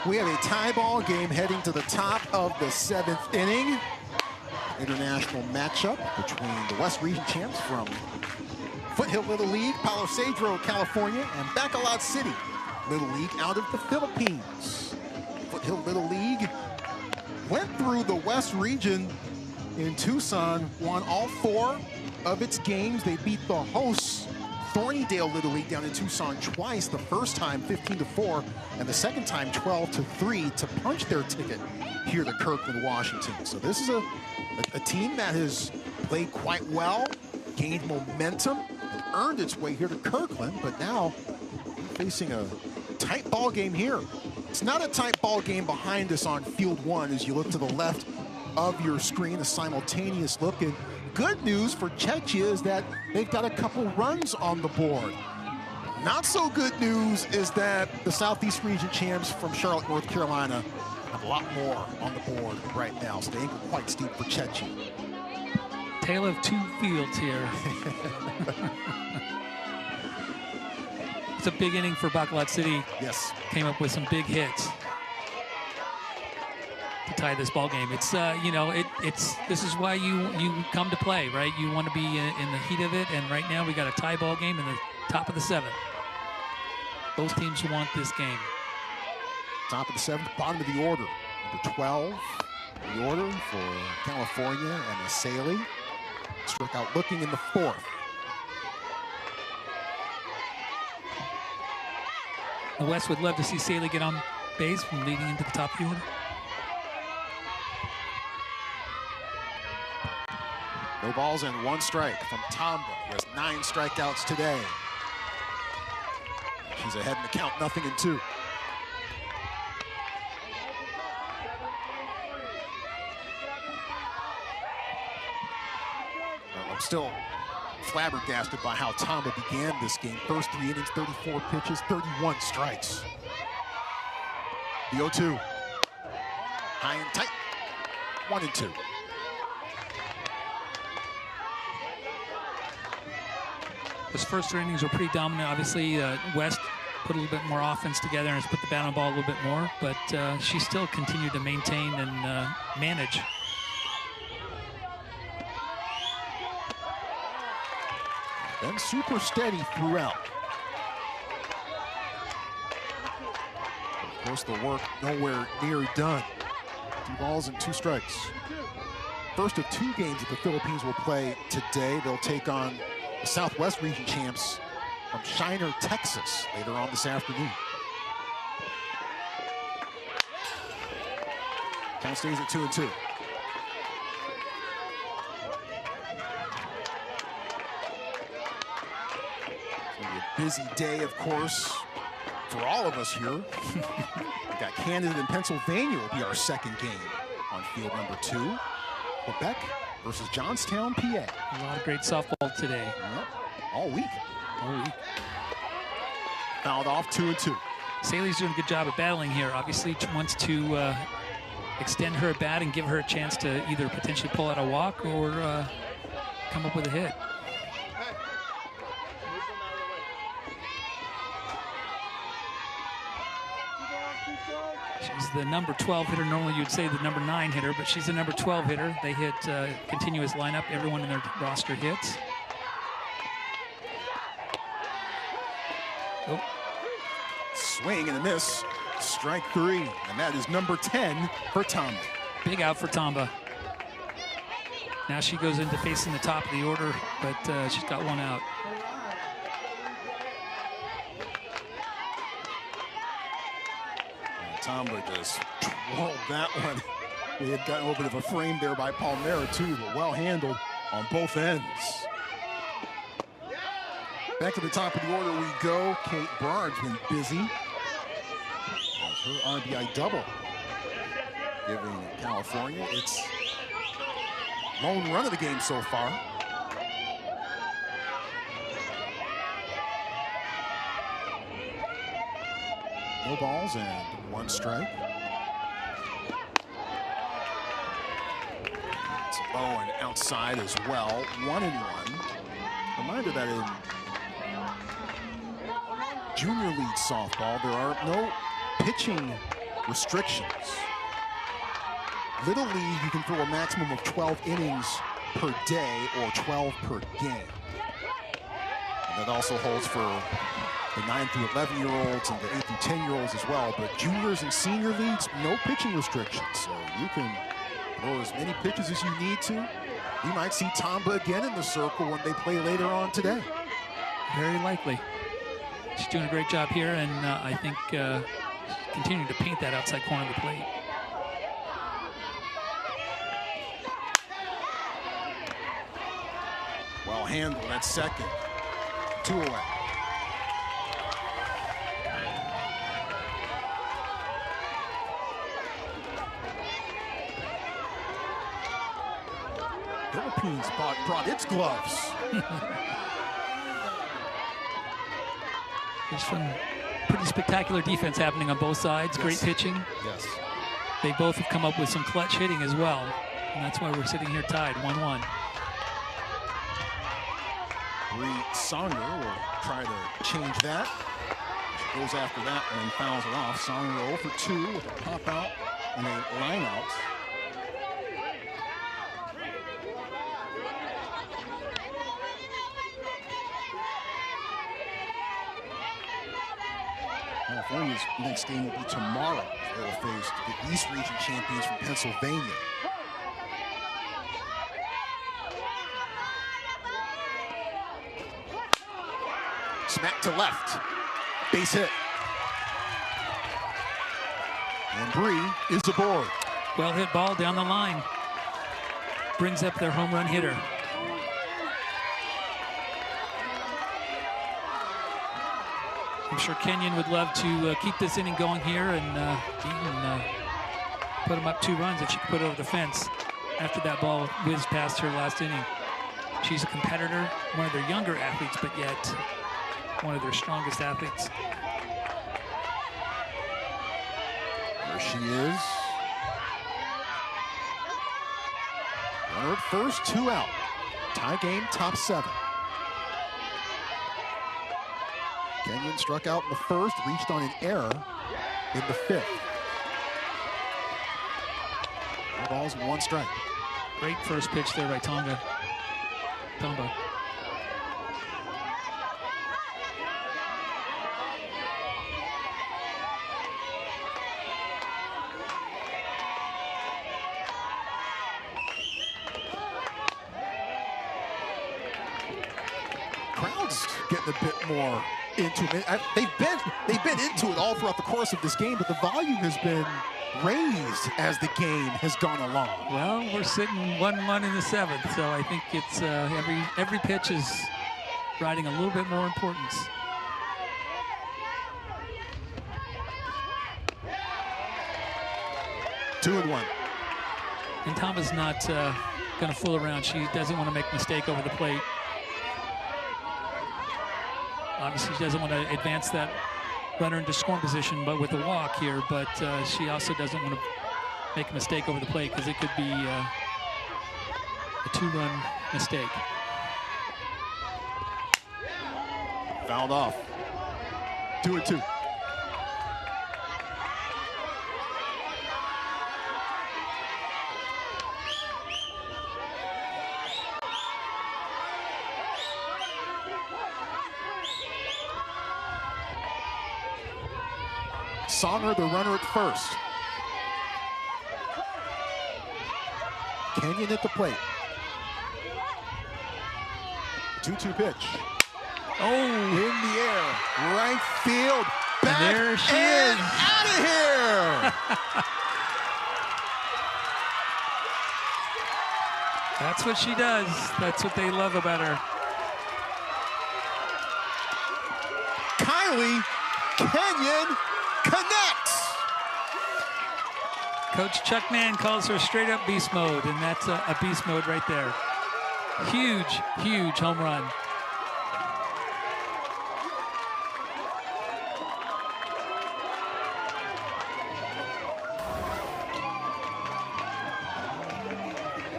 We have a tie ball game heading to the top of the 7th inning. International matchup between the West Region champs from Foothill Little League, Palo, Cedro, California, and Bacolod City Little League out of the Philippines. Foothill Little League went through the West Region in Tucson, won all 4 of its games. They beat the hosts, Thornydale Little League, down in Tucson twice. The first time 15-4, and the second time 12-3 to punch their ticket here to Kirkland, Washington. So this is a team that has played quite well, gained momentum, and earned its way here to Kirkland, but now facing a tight ball game here. It's not a tight ball game behind us on field 1 as you look to the left of your screen, a simultaneous look. And good news for Czechia is that they've got a couple runs on the board. Not so good news is that the Southeast Region champs from Charlotte, North Carolina have a lot more on the board right now. So they ain't quite steep for Czechia. Tale of 2 fields here. It's a big inning for Bacolod City. Yes. Came up with some big hits to tie this ball game. It's you know, this is why you come to play, right? You want to be in the heat of it, and right now we got a tie ball game in the top of the 7th. Both teams want this game. Top of the 7th, bottom of the order. Number 12, the order for California and Asali. Struck out looking in the 4th. The West would love to see Saley get on base from leading into the top of the order. No balls and 1 strike from Tomba, who has 9 strikeouts today. She's ahead in the count, 0-2. I'm still flabbergasted by how Tomba began this game. First 3 innings, 34 pitches, 31 strikes. The 0-2. High and tight. 1-2. Those first 3 innings were pretty dominant. Obviously, West put a little bit more offense together and has put the bat on the ball a little bit more, but she still continued to maintain and manage. Been super steady throughout. Of course, the work nowhere near done. 2 balls and 2 strikes. First of 2 games that the Philippines will play today. They'll take on the Southwest Region champs from Shiner, Texas, later on this afternoon. Count stays at 2-2. It's going to be a busy day, of course, for all of us here. We've got Canada and Pennsylvania will be our second game on field number 2. Quebec versus Johnstown, PA. A lot of great softball today. Yep. All week. Fouled off, 2-2. Saley's doing a good job of battling here. Obviously, wants to extend her bat and give her a chance to either potentially pull out a walk or come up with a hit. She's the number 12 hitter. Normally you'd say the number 9 hitter, but she's the number 12 hitter. They hit continuous lineup. Everyone in their roster hits. Oh. Swing and a miss. Strike 3, and that is number 10 for Tomba. Big out for Tomba. Now she goes into facing the top of the order, but she's got 1 out. Tomba just rolled that one. We had gotten a little bit of a frame there by Palmera too, but well handled on both ends. Back to the top of the order we go. Kate Bard's been busy. That's her RBI double, giving California its lone run of the game so far. No balls and 1 strike. It's low and outside as well. 1-1. Reminder that in junior league softball, there are no pitching restrictions. Little league, you can throw a maximum of 12 innings per day or 12 per game. And that also holds for the 9 through 11-year-olds and the 8 through 10-year-olds as well. But juniors and senior leagues, no pitching restrictions. So you can throw as many pitches as you need to. We might see Tomba again in the circle when they play later on today. Very likely. She's doing a great job here, and I think continuing to paint that outside corner of the plate. Well handled at second. 2 away. Philippines brought its gloves. There's some pretty spectacular defense happening on both sides. Yes. Great pitching. Yes. They both have come up with some clutch hitting as well. And that's why we're sitting here tied, 1-1. Bree Songer will try to change that. She goes after that and fouls it off. Songer 0 for 2 with a pop out and a line out. California's next game will be tomorrow. They will face the East Region champions from Pennsylvania. Smack to left. Base hit. And Bree is aboard. Well hit ball down the line. Brings up their home run hitter. I'm sure Kenyon would love to keep this inning going here and even put him up 2 runs if she could put it over the fence after that ball whizzed past her last inning. She's a competitor, one of their younger athletes, but yet one of their strongest athletes. There she is. Runner at first, 2 out. Tie game, top 7. Kenyon struck out in the first, reached on an error in the 5th. 4 balls and 1 strike. Great first pitch there by Tomba. Crowd's getting a bit more into it. They've been into it all throughout the course of this game, but the volume has been raised as the game has gone along. Well, we're sitting 1-1 in the 7th, so I think it's every pitch is riding a little bit more importance. Two and one. And Tomba's not going to fool around. She doesn't want to make a mistake over the plate. Obviously, she doesn't want to advance that runner into scoring position, but with a walk here. But she also doesn't want to make a mistake over the plate because it could be a 2-run mistake. Fouled off. 2-2. Songer, the runner at first. Kenyon at the plate. 2-2 pitch. Oh, in the air, right field, back, and there she and is. Out of here! That's what she does. That's what they love about her. Kylie Kenyon connects. Coach Chuck Mann calls her straight up beast mode, and that's a beast mode right there. Huge, huge home run.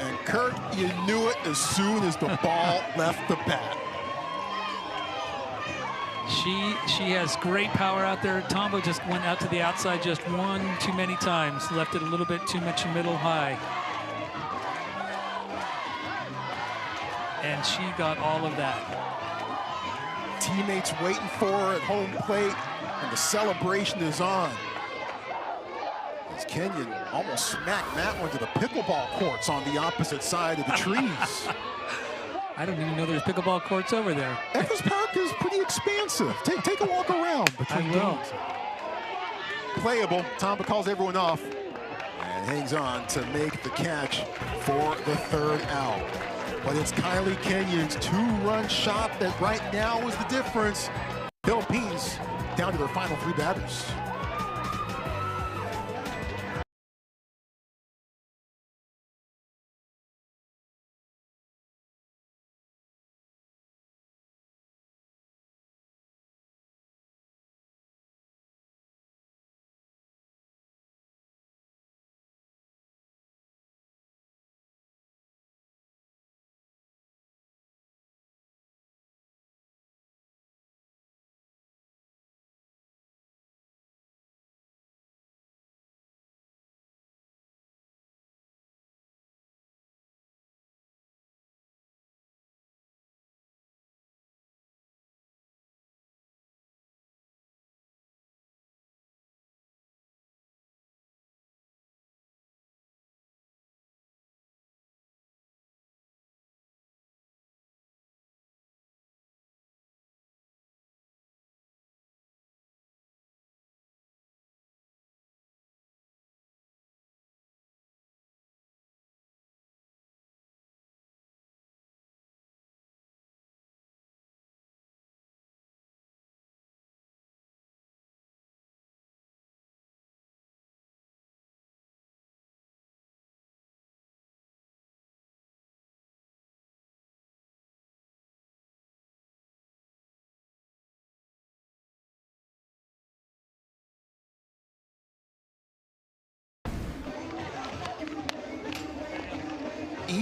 And Kurt, you knew it as soon as the ball left the bat. She has great power out there. Tombo just went out to the outside just one too many times, left it a little bit too much middle high. And she got all of that. Teammates waiting for her at home plate, and the celebration is on. As Kenyon almost smacked that one to the pickleball courts on the opposite side of the trees. I don't even know there's pickleball courts over there. Eccles Park is pretty expansive. Take a walk around between games. Playable. Tomba calls everyone off and hangs on to make the catch for the 3rd out. But it's Kylie Kenyon's 2-run shot that right now is the difference. Philippines down to their final 3 batters.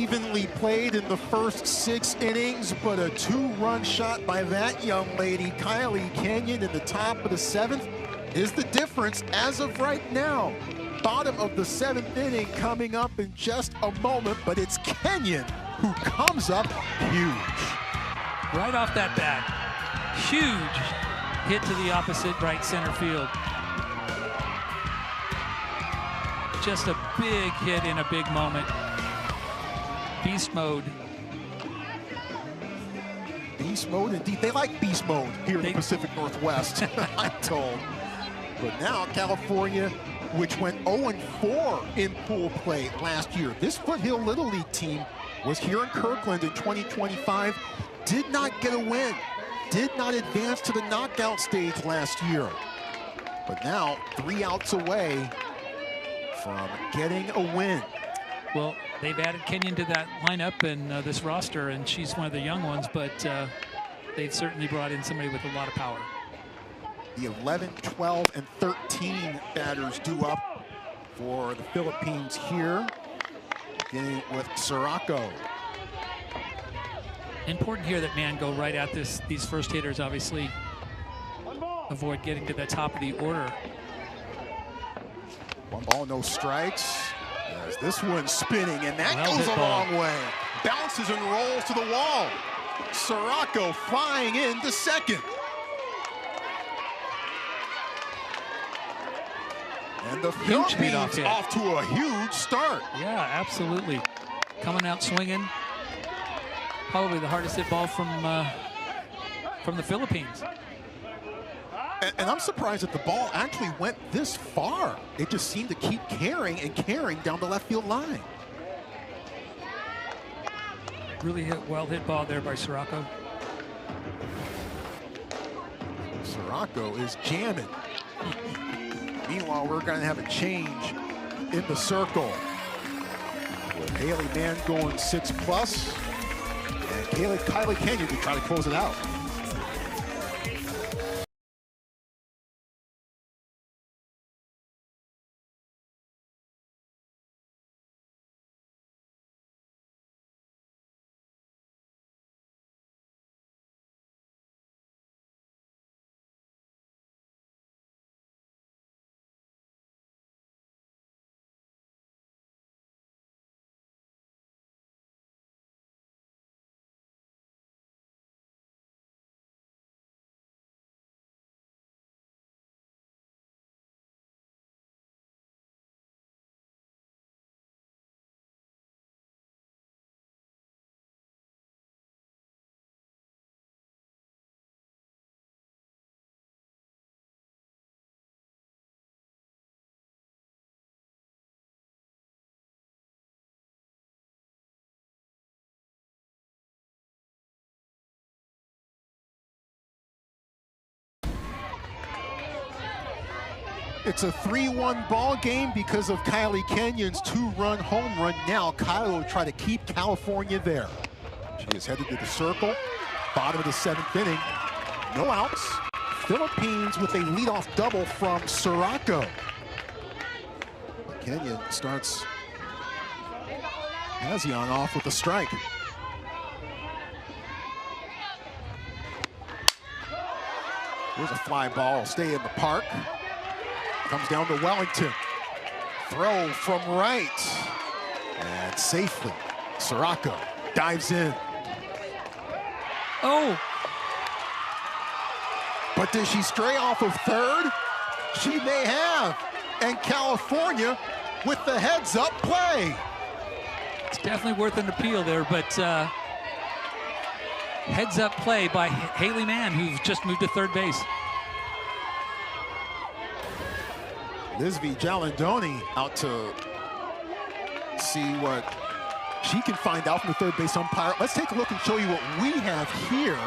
evenly played in the first 6 innings, but a 2-run shot by that young lady, Kylie Kenyon, in the top of the 7th is the difference as of right now. Bottom of the 7th inning coming up in just a moment, but it's Kenyon who comes up huge. Right off that bat, huge hit to the opposite right center field. Just a big hit in a big moment. Beast mode. Beast mode, indeed. They like beast mode here in the Pacific Northwest, I'm told. But now California, which went 0-4 in pool play last year. This Foothill Little League team was here in Kirkland in 2025, did not get a win, did not advance to the knockout stage last year. But now 3 outs away from getting a win. Well, they've added Kenyon to that lineup and this roster, and she's one of the young ones, but they've certainly brought in somebody with a lot of power. The 11, 12, and 13 batters due up for the Philippines here, beginning with Sirocco. Important here that man go right at these first hitters, obviously. Avoid getting to the top of the order. 1 ball, no strikes. As this one's spinning, and that goes a ball. long way. Bounces and rolls to the wall. Sirocco flying into second. And the Philippines off to a huge start. Yeah, absolutely. Coming out swinging. Probably the hardest hit ball from the Philippines. And I'm surprised that the ball actually went this far. It just seemed to keep carrying and carrying down the left field line. Really well hit ball there by Sirocco. Sirocco is jamming. Meanwhile, we're going to have a change in the circle, with Haley Mann going 6+, and Kylie Kenyon to try to close it out. It's a 3-1 ball game because of Kylie Kenyon's 2-run home run. Now Kylie will try to keep California there. She is headed to the circle, bottom of the 7th inning. No outs. Philippines with a leadoff double from Sirocco. Kenyon starts Hazion off with a strike. Here's a fly ball, stay in the park. Comes down to Wellington. Throw from right. And safely, Sirocco dives in. Oh! But did she stray off of third? She may have. And California with the heads-up play. It's definitely worth an appeal there, but heads-up play by Haley Mann, who's just moved to third base. Lisby Gialandoni out to see what she can find out from the third base umpire. Let's take a look and show you what we have here.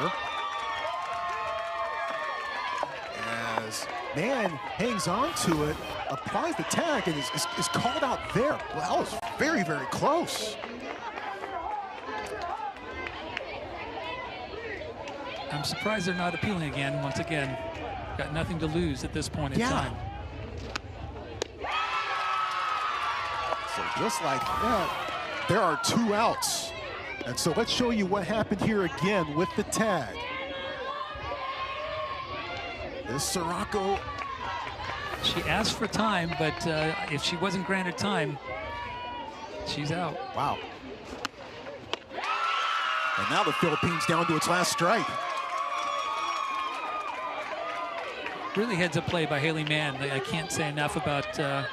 As Mann hangs on to it, applies the tag, and is called out there. Well, that was very, very close. I'm surprised they're not appealing again. Once again, got nothing to lose at this point in time. So just like that, There are 2 outs. And so let's show you what happened here again with the tag. This Sirocco. She asked for time, but if she wasn't granted time, she's out. Wow. And now the Philippines down to its last strike. Really heads up play by Haley Mann. I can't say enough about her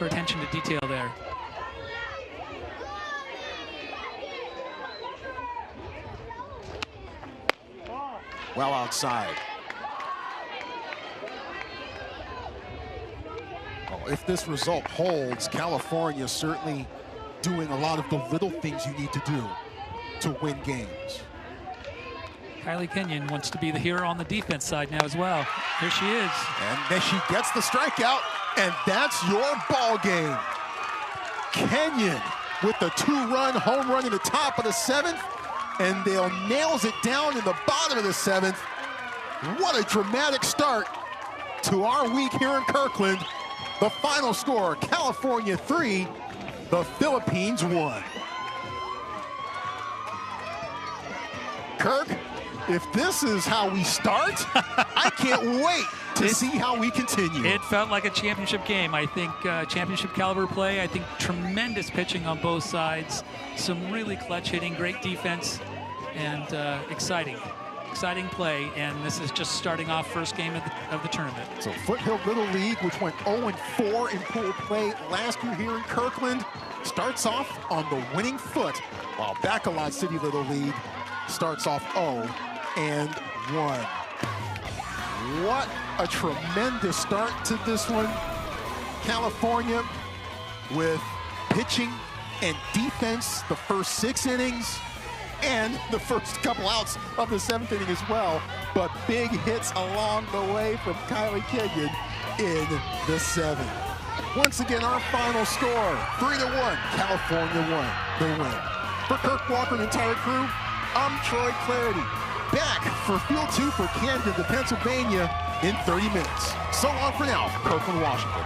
attention to detail there. Well outside. Well, if this result holds, California certainly doing a lot of the little things you need to do to win games. Kylie Kenyon wants to be the hero on the defense side now as well. Here she is. And then she gets the strikeout, and that's your ball game. Kenyon with the 2-run home run in the top of the 7th, and Dale nails it down in the bottom of the 7th. What a dramatic start to our week here in Kirkland. The final score, California 3, the Philippines 1. Kirk, if this is how we start, I can't wait to see how we continue. It felt like a championship game. I think championship caliber play. I think tremendous pitching on both sides. Some really clutch hitting, great defense, and exciting play. And this is just starting off first game of the tournament. So Foothill Little League, which went 0-4 in pool play last year here in Kirkland, starts off on the winning foot, while Bacolod City Little League starts off 0-1. What a tremendous start to this one. California with pitching and defense the first 6 innings and the first couple outs of the 7th inning as well. But big hits along the way from Kylie Kenyon in the 7th. Once again, our final score, 3-1, California won the win. For Kirk Walker and the entire crew, I'm Troy Clarity. Back for Field 2 for Camden to Pennsylvania in 30 minutes. So long for now, Kirkland, Washington.